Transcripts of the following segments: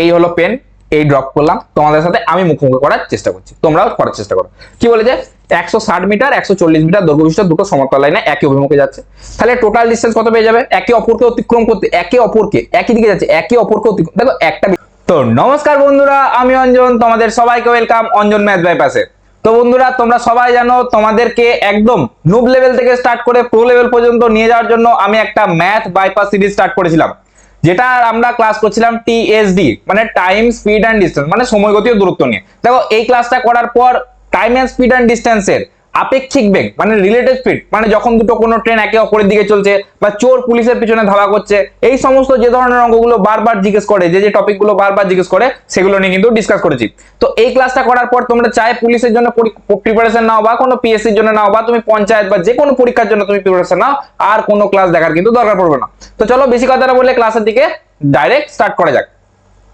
এই হলো পেন, এই ড্রপ করলাম, তোমাদের সাথে আমি মুখোমুখি করার চেষ্টা করছি, তোমরাও করার চেষ্টা করো। কি বলেছে? 160 মিটার 140 মিটার দৈর্ঘ্য বিশিষ্ট দুটো সমান্তরাল লাইনে একই অভিমুখে যাচ্ছে। তাহলে টোটাল ডিসটেন্স কত পেয়ে যাবে? একে অপরকে অতিক্রম করতে, একে অপরকে একই দিকে যাচ্ছে, একে অপরকে অতিক্রম, দেখো একটা। তো নমস্কার বন্ধুরা, আমি অঞ্জন, তোমাদের সবাইকে ওয়েলকাম অঞ্জন ম্যাথ বাইপাসে। তো বন্ধুরা, তোমরা সবাই জানো তোমাদেরকে একদম নুব লেভেল থেকে স্টার্ট করে প্রো লেভেল পর্যন্ত নিয়ে যাওয়ার জন্য আমি একটা ম্যাথ বাইপাস সিরিজ স্টার্ট করেছিলাম, যেটা আমরা ক্লাস করছিলাম টিএসডি, মানে টাইম স্পিড অ্যান্ড ডিস্টেন্স, মানে সময় গতি ও দূরত্ব নিয়ে। দেখো এই ক্লাসটা করার পর টাইম অ্যান্ড স্পিড অ্যান্ড ডিস্টেন্সের আপেক্ষিক বেগ মানে রিলেটিভ স্পিড, মানে যখন দুটো কোনো ট্রেন একে অপরের দিকে চলছে বা চোর পুলিশের পিছনে ধাওয়া করছে, এই সমস্ত যে ধরনের অঙ্কগুলো বারবার জিজ্ঞেস করে, যে টপিকগুলো বারবার জিজ্ঞেস করে, সেগুলো নিয়ে কিন্তু ডিসকাস করেছি। তো এই ক্লাসটা করার পর তোমরা চাই পুলিশের জন্য প্রিপারেশন নাও বা কোনো পিএসসির জন্য নাও বা তুমি পঞ্চায়েত বা যে কোনো পরীক্ষার জন্য তুমি প্রিপারেশন নাও, আর কোনো ক্লাস দেখার কিন্তু দরকার পড়বে না। তো চলো বেশি কথা না বলে ক্লাসের দিকে ডাইরেক্ট স্টার্ট করা যাক।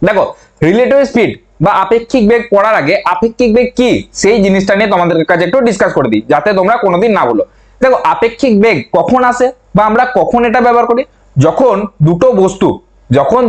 দেখো রিলেটিভ স্পিড বা আপেক্ষিক বেগ পড়ার আগে আপেক্ষিক বেগ কি সেই জিনিসটা নিয়ে তোমাদের কাছে একটু ডিসকাস করে দিই, যাতে তোমরা কোনোদিন না বলো। দেখো আপেক্ষিক বেগ কখন আসে বা আমরা কখন এটা ব্যবহার করি? যখন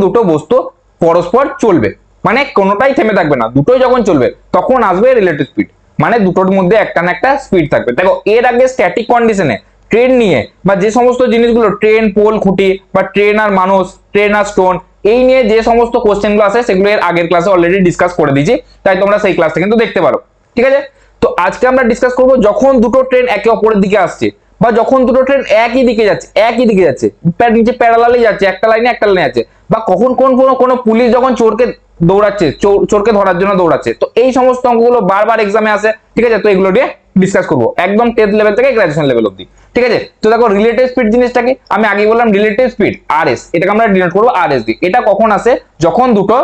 দুটো বস্তু পরস্পর চলবে, মানে কোনোটাই থেমে থাকবে না, দুটোই যখন চলবে তখন আসবে রিলেটিভ স্পিড, মানে দুটোর মধ্যে একটা না একটা স্পিড থাকবে। দেখো এর আগে স্ট্যাটিক কন্ডিশনে ট্রেন নিয়ে বা যে সমস্ত জিনিসগুলো ট্রেন পোল খুঁটি বা ট্রেন আর মানুষ, ট্রেন আর স্টোন, এই নিয়ে যে সমস্ত কোশ্চেনগুলো আছে সেগুলো এর আগের ক্লাসে অলরেডি ডিসকাস করে দিয়েছি, তাই তোমরা সেই ক্লাসটা কিন্তু দেখতে পারো। ঠিক আছে, তো আজকে আমরা ডিসকাস করব যখন দুটো ট্রেন একে অপরের দিকে আসছে বা যখন দুটো ট্রেন একই দিকে যাচ্ছে নিচে প্যারালালি যাচ্ছে, একটা লাইনে আছে, বা কখন কোন পুলিশ যখন চোরকে দৌড়াচ্ছে, চোরকে ধরার জন্য দৌড়াচ্ছে। তো এই সমস্ত অঙ্কগুলো বারবার এক্সামে আসে। ঠিক আছে, তো এগুলো নিয়ে ডিসকাস করবো একদম 10th লেভেল থেকে গ্রাজুয়েশন লেভেল অবধি। ঠিক আছে, তো দেখো রিলেটিভ স্পিড জিনিসটাকে আমি আগে বললাম, রিলেটিভ স্পিড আরএস, এটাকে আমরা ডিনোট করবো আরএস দিয়ে। এটা কখন আসে? যখন দুটো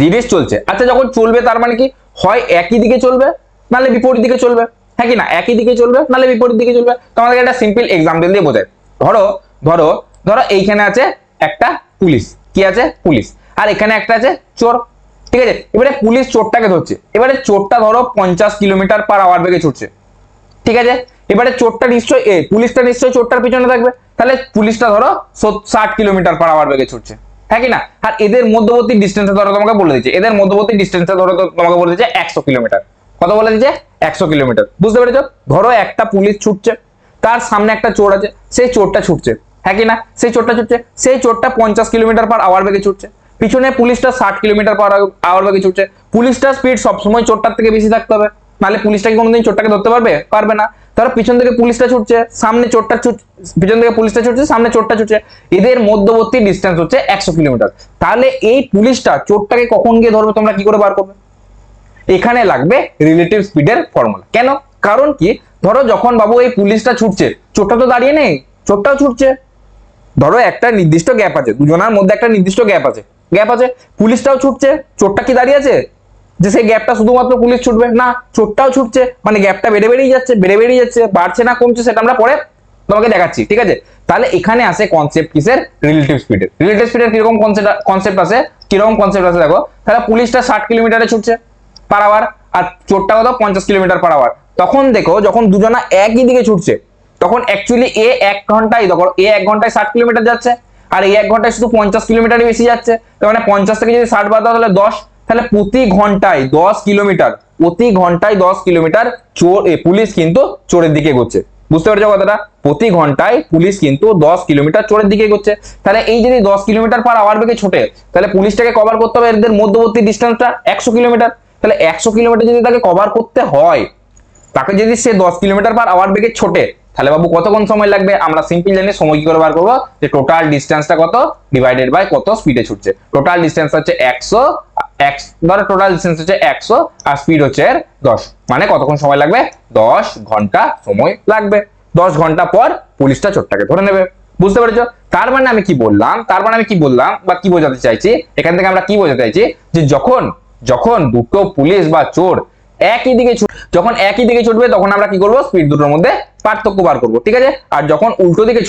জিনিস চলছে। আচ্ছা, যখন চলবে তার মানে কি? হয় একই দিকে চলবে নাহলে বিপরীত দিকে চলবে, হ্যাঁ কি না? একই দিকে চলবে নাহলে বিপরীত দিকে চলবে। তোমাদেরকে একটা সিম্পল এক্সাম্পল দিয়ে বোঝাই। ধরো ধরো ধরো এইখানে আছে একটা পুলিশ, কি আছে? পুলিশ। আর এখানে একটা আছে চোর। ঠিক আছে, এবারে পুলিশ চোরটাকে ধরছে, এবারে চোরটা ধরো 50 কিলোমিটার পার আওয়ার বেগে ছুটছে। ঠিক আছে, এবারে চোরটা নিশ্চয়ই পুলিশটা নিশ্চয়ই চোরটার পিছনে থাকবে, তাহলে পুলিশটা ধরো 60 কিলোমিটার পার আওয়ার বেগে ছুটছে, হ্যাঁ কি না? আর এদের মধ্যবর্তী ডিস্টেন্সে ধরো তোমাকে বলে দিচ্ছে, এদের মধ্যবর্তী ডিস্টেন্সে ধরো তোমাকে বলে দিচ্ছে 100 কিলোমিটার। কত বলে দিচ্ছে? 100 কিলোমিটার। বুঝতে পেরেছো? ধরো একটা পুলিশ ছুটছে, তার সামনে একটা চোর আছে, সেই চোরটা ছুটছে, হ্যাঁ কি না? সেই চোরটা 50 কিলোমিটার পার আওয়ার বেগে ছুটছে, পিছনে পুলিশটা 60 কিলোমিটার পার আওয়ার বেগে ছুটছে। পুলিশটার স্পিড সবসময় চোরটার থেকে বেশি থাকতে হবে, নাহলে পুলিশটা কি কোনোদিন চোরটাকে ধরতে পারবে না। তার পিছন থেকে পুলিশটা ছুটছে, সামনে চোরটা ছুটছে, পিছন থেকে পুলিশটা ছুটছে, সামনে চোরটা ছুটছে, এদের মধ্যবর্তী ডিস্টেন্স হচ্ছে 100 কিলোমিটার। তাহলে এই পুলিশটা চোরটাকে কখন গিয়ে ধরবে তোমরা কি করে বার করবে? এখানে লাগবে রিলেটিভ স্পিডের ফর্মুলা। কেন? কারণ কি, ধরো যখন বাবু এই পুলিশটা ছুটছে, চোরটা তো দাঁড়িয়ে নেই, চোরটাও ছুটছে। ধরো একটা নির্দিষ্ট গ্যাপ আছে, দুজনের মধ্যে একটা নির্দিষ্ট গ্যাপ আছে, পুলিশটাও ছুটছে, চোরটা কি দাঁড়িয়ে আছে যে সেই গ্যাপটা শুধুমাত্র পুলিশ ছুটবে? না, চোরটাও ছুটছে, মানে গ্যাপটা বেড়েই যাচ্ছে, বাড়ছে না কমছে সেটা আমরা পরে তোমাকে দেখাচ্ছি। ঠিক আছে, তাহলে এখানে আসে কনসেপ্ট কিসের? রিলেটিভ স্পিডের। কিরকম কনসেপ্ট আছে দেখো, তাহলে পুলিশটা 60 কিলোমিটারে ছুটছে পার আওয়ার, আর চোরটা কত? 50 কিলোমিটার পার আওয়ার। তখন দেখো যখন দুজনা একই দিকে ছুটছে, তখন অ্যাকচুয়ালি এ 1 ঘন্টায় 60 কিলোমিটার যাচ্ছে, আর এই 1 ঘন্টায় শুধু 50 কিলোমিটারই বেশি যাচ্ছে। তার মানে 50 থেকে যদি 60 বাদ দাও তাহলে 10, তাহলে প্রতি ঘন্টায় 10 কিলোমিটার পুলিশ কিন্তু চোরের দিকে এগোচ্ছে। বুঝতে পারছো কথাটা? প্রতি ঘন্টায় পুলিশ কিন্তু 10 কিলোমিটার চোরের দিকে এগোচ্ছে। তাহলে এই যদি 10 কিলোমিটার পার আওয়ার বেগে ছোটে, তাহলে পুলিশটাকে কভার করতে হবে এদের মধ্যবর্তী ডিস্টেন্সটা 100 কিলোমিটার। তাহলে 100 কিলোমিটার যদি তাকে কভার করতে হয়, তাকে যদি সে 10 কিলোমিটার পার আওয়ার বেগে ছোটে, তাহলে বাবু কতক্ষণ সময় লাগবে? আমরা সিম্পল জানি সময় কি করে বার করবো, যে টোটাল ডিস্টেন্সটা কত ডিভাইডেড বাই কত স্পিডে ছুটছে। টোটাল ডিস্টেন্স হচ্ছে 100, ধরো টোটাল ডিস্টেন্স হচ্ছে 100 আর স্পিড হচ্ছে 10, মানে কতক্ষণ সময় লাগবে? 10 ঘন্টা সময় লাগবে। 10 ঘন্টা পর পুলিশটা চোরটাকে ধরে নেবে। বুঝতে পেরেছো? তার মানে আমি কি বললাম বা কি বোঝাতে চাইছি এখান থেকে? আমরা কি বোঝাতে চাইছি যে যখন দুটো পুলিশ বা চোর যখন একই দিকে ছুটবে তখন আমরা কি করব? স্পিড দুটোর মধ্যে পার্থক্য বার করব। ঠিক আছে, আর যখন উল্টো দিকে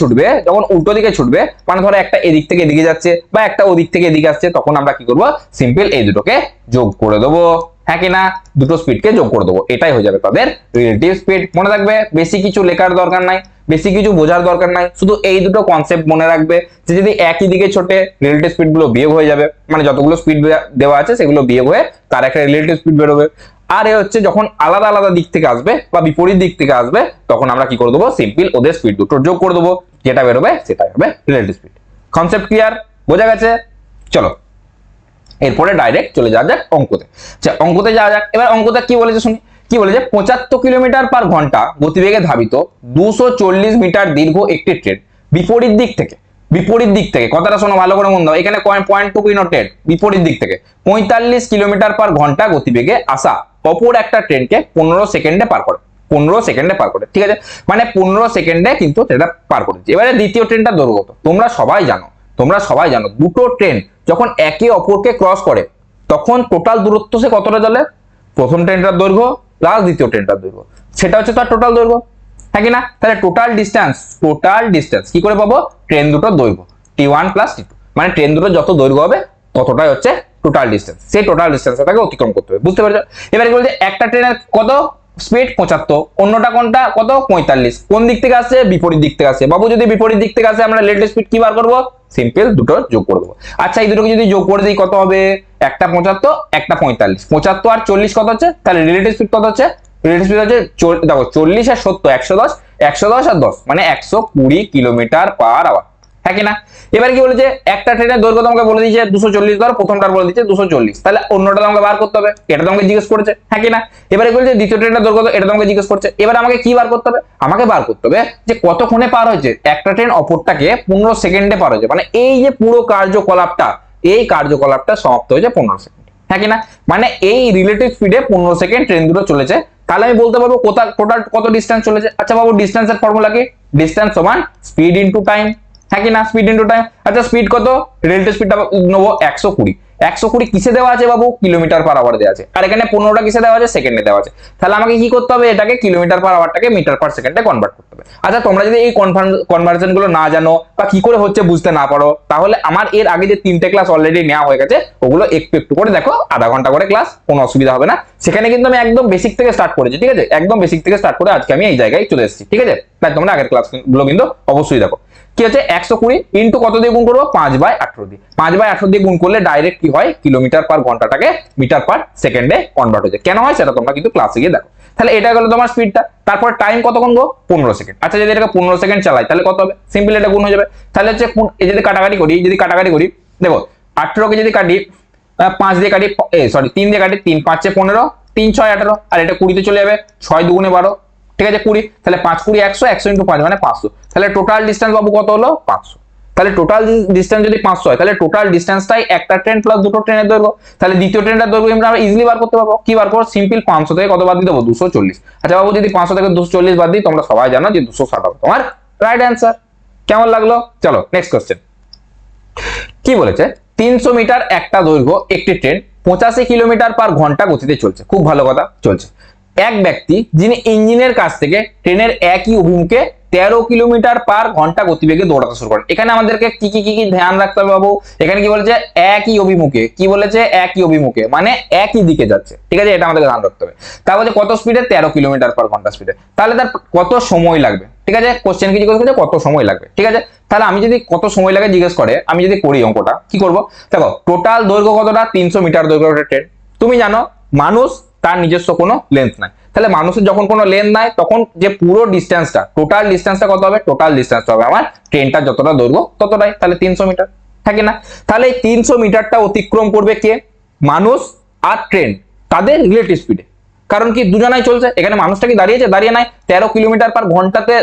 ছুটবে, মানে ধরো একটা এদিক থেকে এদিকে যাচ্ছে বা একটা ওদিক থেকে এদিকে আসছে, তখন আমরা কি করব? সিম্পল এই দুটোকে যোগ করে দেবো, হ্যাঁ কি না, দুটো স্পিডকে যোগ করে দেবো, এটাই হয়ে যাবে তাদের রিলেটিভ স্পিড। মনে রাখবে, বেশি কিছু লেখার দরকার নাই, বেশি কিছু বোঝার দরকার নাই, শুধু এই দুটো কনসেপ্ট মনে রাখবে যে যদি একই দিকে ছোটে রিলেটিভ স্পিড গুলো বিয়োগ হয়ে যাবে, মানে যতগুলো স্পিড দেওয়া আছে সেগুলো বিয়োগ হয়ে তার একটা রিলেটিভ স্পিড বেরোবে। আর এ হচ্ছে যখন আলাদা আলাদা দিক থেকে আসবে বা বিপরীত দিক থেকে আসবে, তখন আমরা কি করে দেবো, সিম্পল ওদের স্পিড দুটো যোগ করে দেবো, যেটা বেরোবে সেটাই হবে রিলেটিভ স্পিড। কনসেপ্ট ক্লিয়ার, বোঝা গেছে? চলো এরপরে ডাইরেক্ট চলে যাওয়া যাক অঙ্কতে। আচ্ছা অঙ্কতে যাওয়া যাক। এবার অঙ্কতে কি বলেছে শুনি, কি বলেছে, 75 কিলোমিটার পার ঘন্টা গতিবেগে ধাবিত 240 মিটার দীর্ঘ একটি ট্রেন বিপরীত দিক থেকে, বিপরীত দিক থেকে কথাটা শোনো ভালো করে, মন দাও, এখানে পয়েন্ট টু বি নোটেড, বিপরীত দিক থেকে 45 কিলোমিটার পার ঘন্টা গতিবেগে আসা অপর একটা ট্রেনকে 15 সেকেন্ডে পার করে, 15 সেকেন্ডে পার করে, ঠিক আছে, মানে 15 সেকেন্ডে কিন্তু সেটা পার করেছে। এবারে দ্বিতীয় ট্রেনটা দৈর্ঘ্য কত, তোমরা সবাই জানো, তোমরা সবাই জানো দুটো ট্রেন যখন একে অপরকে ক্রস করে তখন টোটাল দূরত্ব সে কতটা চলে, প্রথম ট্রেনটার দৈর্ঘ্য প্লাস দ্বিতীয় ট্রেনটার দৈর্ঘ্য, সেটা হচ্ছে তার টোটাল দৈর্ঘ্য, হ্যাঁ কি না? তাহলে টোটাল ডিস্টেন্স কি করে পাবো, ট্রেন দুটোর দৈর্ঘ্য T1 প্লাস T2, মানে ট্রেন দুটোর যত দৈর্ঘ্য হবে ততটাই হচ্ছে টোটাল ডিস্টেন্স, সেই টোটাল ডিস্টেন্সটাকে অতিক্রম করতে হবে, বুঝতে পেরেছো? এবারে কি বলছে, একটা ট্রেনের কত স্পিড 75, অন্যটা কোনটা কত 45, কোন দিক থেকে আসছে, বিপরীত দিক থেকে আসছে। বাবু যদি বিপরীত দিক থেকে আসে আমরা রিলেটিভ স্পিড কি বার করব, সিম্পল দুটো যোগ করে দেবো। আচ্ছা এই দুটোকে যদি যোগ করে দিই কত হবে, একটা 75 একটা 45, 75 আর 40 কত হচ্ছে, তাহলে রিলেটিভ স্পিড কত হচ্ছে, রিলেটিভ স্পিড হচ্ছে দেখো 40 আর 70 110, 110 আর 10 মানে 120 কিলোমিটার পার আওয়ার, হ্যাঁ কি না? এবার কি বলেছে, একটা ট্রেনের দৈর্ঘ্য তোমাকে বলে দিয়েছে 240, ধর প্রথমটার বলে দিয়েছে 240, তাহলে অন্যটা তোমাকে বার করতে হবে, এটা তোমাকে জিজ্ঞেস করেছে, হ্যাঁ কি না? এবারে বলছে দ্বিতীয় ট্রেনের দৈর্ঘ্য, এটা তোমাকে জিজ্ঞেস করছে, এবার আমাকে কি বার করতে হবে, আমাকে বার করতে হবে যে কতক্ষণে পার হয়েছে একটা ট্রেন অপরটাকে 15 সেকেন্ডে পার হয়েছে, মানে এই যে পুরো কার্যকলাপটা, এই কার্যকলাপটা সমাপ্ত হয়েছে 15 সেকেন্ড, হ্যাঁ কি না? মানে এই রিলেটিভ স্পিডে 15 সেকেন্ড ট্রেন দুটো চলেছে, তাহলে আমি বলতে পারবো টোটাল কত ডিস্টেন্স চলেছে। আচ্ছা বাবু ডিস্টেন্সের ফর্মুলা কি, ডিস্টেন্স সমান স্পিড ইনটু টাইম, হ্যাঁ কি না, স্পিড ইনটু টাইম। আচ্ছা স্পিড কত, রিলেটিভ স্পিডটা নেবো 120, 120 কিসে দেওয়া আছে বাবু, কিলোমিটার পার আওয়ার দেওয়া আছে, আর এখানে 15টা কিসে দেওয়া আছে, সেকেন্ডে দেওয়া আছে, তাহলে আমাকে কি করতে হবে, এটাকে কিলোমিটার পার আওয়ারটাকে মিটার পার সেকেন্ডে কনভার্ট করতে হবে। আচ্ছা তোমরা যদি এই কনভার্সন গুলো না জানো বা কি করে হচ্ছে বুঝতে না পারো, তাহলে আমার এর আগে যে 3টে ক্লাস অলরেডি নেওয়া হয়ে গেছে, ওগুলো একটু একটু করে দেখো, আধা ঘন্টা করে ক্লাস, কোনো অসুবিধা হবে না। সেখানে কিন্তু আমি একদম বেসিক থেকে স্টার্ট করেছি, ঠিক আছে, একদম বেসিক থেকে স্টার্ট করে আজকে আমি এই জায়গায় চলে এসেছি, ঠিক আছে, তাই তোমরা আগের ক্লাস গুলো কিন্তু অবশ্যই দেখো। কি হচ্ছে 120 ইন্টু কত দিয়ে গুণ করবো, 5/18 দিয়ে, 5/18 দিয়ে গুণ করলে ডাইরেক্ট কি হয়, কিলোমিটার পার ঘন্টাটাকে মিটার পার সেকেন্ডে কনভার্ট হয়ে যায়। কেন হয় সেটা তোমরা কিন্তু ক্লাসে গিয়ে দেখো। তাহলে এটা গেল তোমার স্পিডটা, তারপর টাইম কত গুনবো, 15 সেকেন্ড। আচ্ছা যদি এটাকে 15 সেকেন্ড চালাই তাহলে কত হবে, সিম্পল এটা গুণ হয়ে যাবে। তাহলে হচ্ছে এই যদি কাটাকাটি করি, দেখো 18কে যদি কাটি 5 দিয়ে কাটি, সরি 3 দিয়ে কাটি, 3 5 15, 3 6 18, আর এটা 20 তে চলে যাবে, 6 2 12, ঠিক আছে 20, তাহলে 5 20 100, 100 ইন্টু 5 মানে 500, তাহলে টোটাল ডিস্টেন্স বাবু কত হলো 500। তাহলে টোটাল ডিস্টেন্স যদি 500 হয়, তাহলে টোটাল ডিস্টেন্সটাই একটা ট্রেন প্লাস দুটো ট্রেনের দৈর্ঘ্য। তাহলে দ্বিতীয় ট্রেনটার দৈর্ঘ্য আমরা ইজিলি বার করতে পারবো, কি বার করবো, সিম্পল 500 থেকে কত বাদ দিয়ে দেবো, 240। আচ্ছা বাবু যদি 500 থেকে 240 বাদ দিই, তোমরা সবাই জানো যে 260 হবে তোমার রাইট অ্যান্সার। কেমন লাগলো, চলো নেক্সট কোশ্চেন। কি বলেছে, 300 মিটার একটা দৈর্ঘ্য একটি ট্রেন 85 কিলোমিটার পার ঘন্টা গতিতে চলছে, খুব ভালো কথা চলছে। এক ব্যক্তি যিনি ইঞ্জিনের কাছ থেকে ট্রেনের একই অভিমুখে 13 কিলোমিটার পার ঘন্টা গতিবেগে দৌড়াতে শুরু করেন। এখানে আমাদেরকে কি কি ধ্যান রাখতে হবে বাবু, এখানে কি বলেছে, একই অভিমুখে, কি বলেছে, একই অভিমুখে মানে একই দিকে যাচ্ছে, ঠিক আছে, এটা আমাদেরকে ধ্যান রাখতে হবে। তারপর কত স্পিডে, 13 কিলোমিটার পার ঘন্টা স্পিডে, তাহলে তার কত সময় লাগবে, ঠিক আছে, কোশ্চেন কি জিজ্ঞেস করছে কত সময় লাগবে, ঠিক আছে। তাহলে আমি যদি কত সময় লাগে জিজ্ঞেস করে, আমি যদি করি অঙ্কটা, কি করব, দেখো টোটাল দৈর্ঘ্য কতটা, 300 মিটার দৈর্ঘ্যের ট্রেন। তুমি জানো মানুষ তার নিজস্ব কোনো লেন্থ নাই, তাহলে মানুষের যখন কোনো লেন্থ নাই তখন যে পুরো ডিস্টেন্সটা, টোটাল ডিস্টেন্সটা কত হবে, টোটাল ডিস্টেন্সটা হবে আমার ট্রেনটা যতটা দৈর্ঘ্য ততটাই, তাহলে 300 মিটার, থাকে না? তাহলে এই 300 মিটারটা অতিক্রম করবে কে, মানুষ আর ট্রেন, তাদের রিলেটিভ স্পিডে, কারণ কি দুজনাই চলছে, এখানে মানুষটা কি দাঁড়িয়েছে, দাঁড়িয়ে নাই, 13 কিলোমিটার পার ঘন্টাতে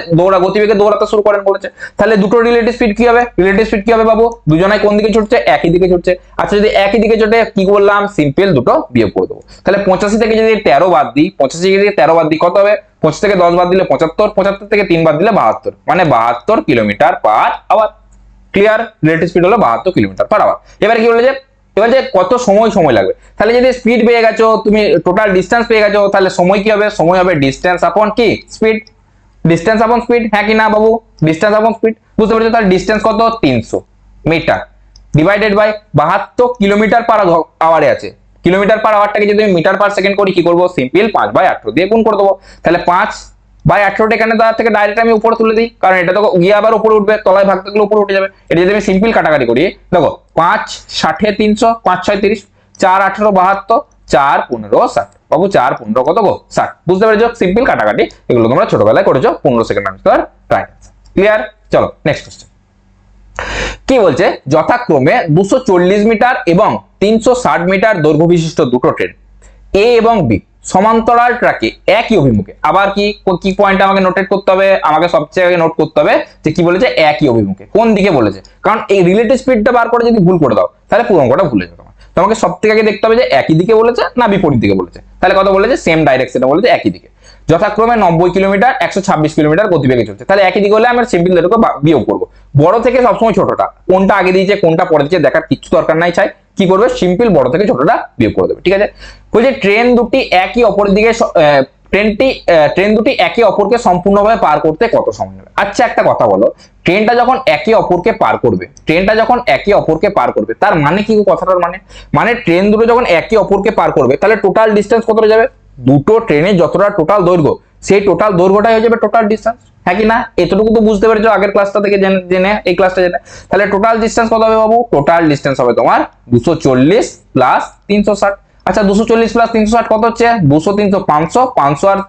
গতিবেগে দৌড়াতে শুরু করেন বলেছে। তাহলে দুটো রিলেটিভ স্পিড কি হবে, রিলেটিভ স্পিড কি হবে বাবু, দুজনাই কোন দিকে ছুটছে, একই দিকে ছুটছে। আচ্ছা যদি একই দিকে ছুটে কি বললাম, সিম্পল দুটো বিয়োগ করে দেবো। তাহলে 85 থেকে যদি 13 বাদ দিই, 85 থেকে যদি 13 বাদ দিই কত হবে, 25 থেকে 10 বাদ দিলে 75, 75 থেকে 3 বাদ দিলে 72, মানে 72 kilometre per hour. Clear, relative speed হলো 72 কিলোমিটার পার আওয়ার। এবারে কি বলেছে, এবার যে কত সময় লাগবে, তাহলে যদি স্পিড পেয়ে গেছো তুমি, টোটাল ডিস্টেন্স পেয়ে গেছো, তাহলে সময় কি হবে, সময় হবে ডিস্টেন্স আপন কি স্পিড, ডিস্টেন্স আপন স্পিড, হ্যাঁ কি না বাবু, ডিস্টেন্স আপন স্পিড, বুঝতে পেরেছো? তাহলে ডিস্টেন্স কত, 300 metre divided by 72 kilometre per আওয়ারে আছে, কিলোমিটার পার আওয়ারটাকে যদি আমি মিটার পার সেকেন্ড করি কি করবো, সিম্পল 5/18 দিয়ে গুণ করে দেবো। তাহলে 5/18 এখানে তার থেকে ডাইরেক্ট আমি উপরে তুলে দিই, কারণ এটা তো গিয়ে আবার উপরে উঠবে, তলায় ভাগ থাকলে উপরে উঠে যাবে। এটা যদি আমি সিম্পল কাটাকাটি করি, দেখো 5/60 300, 5×6 30, 4×18 72, 4×15 60, বাবু 4×15 কত গো 60। বুঝতে পেরেছো, সিম্পল কাটাকাটি, এগুলো তোমরা ছোটবেলায় করেছো। 15 সেকেন্ড আনসার রাইট। ক্লিয়ার? চলো নেক্সট কোশ্চেন। কি বলছে, যথাক্রমে 240 মিটার এবং 360 মিটার দৈর্ঘ্য বিশিষ্ট দুটো ট্রেন এ এবং বি সমান্তরাল ট্র্যাকে একই অভিমুখে, আবার কি কি পয়েন্ট আমাকে নোটেট করতে হবে, আমাকে সবচেয়ে আগে নোট করতে হবে যে কি বলেছে, একই অভিমুখে, কোন দিকে বলেছে, কারণ এই রিলেটিভ স্পিডটা বার করে যদি ভুল করে দাও তাহলে পুরো অঙ্কটা ভুলে যাবে। তোমাকে সব থেকে আগে দেখতে হবে যে একই দিকে বলেছে না বিপরীত দিকে বলেছে। তাহলে কত বলেছে, সেম ডাইরেকশনে বলেছে, একই দিকে। যথাক্রমে 90 কিলোমিটার 126 কিলোমিটার গতিবেগে চলছে, তাহলে একই দিকে হলে আমরা সিম্পল এটাকে বিয়োগ করবো। বড় থেকে সবসময় ছোটটা, কোনটা আগে দিয়েছে কোনটা পরে দিয়েছে দেখার কিছু দরকার নাই, চাই কি করবে, সিম্পল বড় থেকে ছোটটা বিয়োগ করে দেবে। ঠিক আছে, বলছে ট্রেন দুটি একে অপরের দিকে ট্রেন দুটি একে অপরকে সম্পূর্ণভাবে পার করতে কত সময় নেবে। আচ্ছা একটা কথা বলো, ট্রেনটা যখন একে অপরকে পার করবে তার মানে কি কথাটার মানে ট্রেন দুটো যখন একে অপরকে পার করবে তাহলে টোটাল ডিস্টেন্স কতটা যাবে, দুটো ট্রেনের যতটা টোটাল দৈর্ঘ্য সেই টোটাল দৈর্ঘ্যটাই হয়ে যাবে টোটাল ডিস্টেন্স। হ্যাঁ কি না, এতটুকু তো বুঝতে পেরেছো আগের ক্লাসটা থেকে জেনে এই ক্লাসটা জেনে। তাহলে টোটাল ডিস্টেন্স কত হবে বাবু, টোটাল ডিস্টেন্স হবে তোমার 240 প্লাস 360। আচ্ছা 240 প্লাস 360 কত হচ্ছে, 200 300 500, 500 আর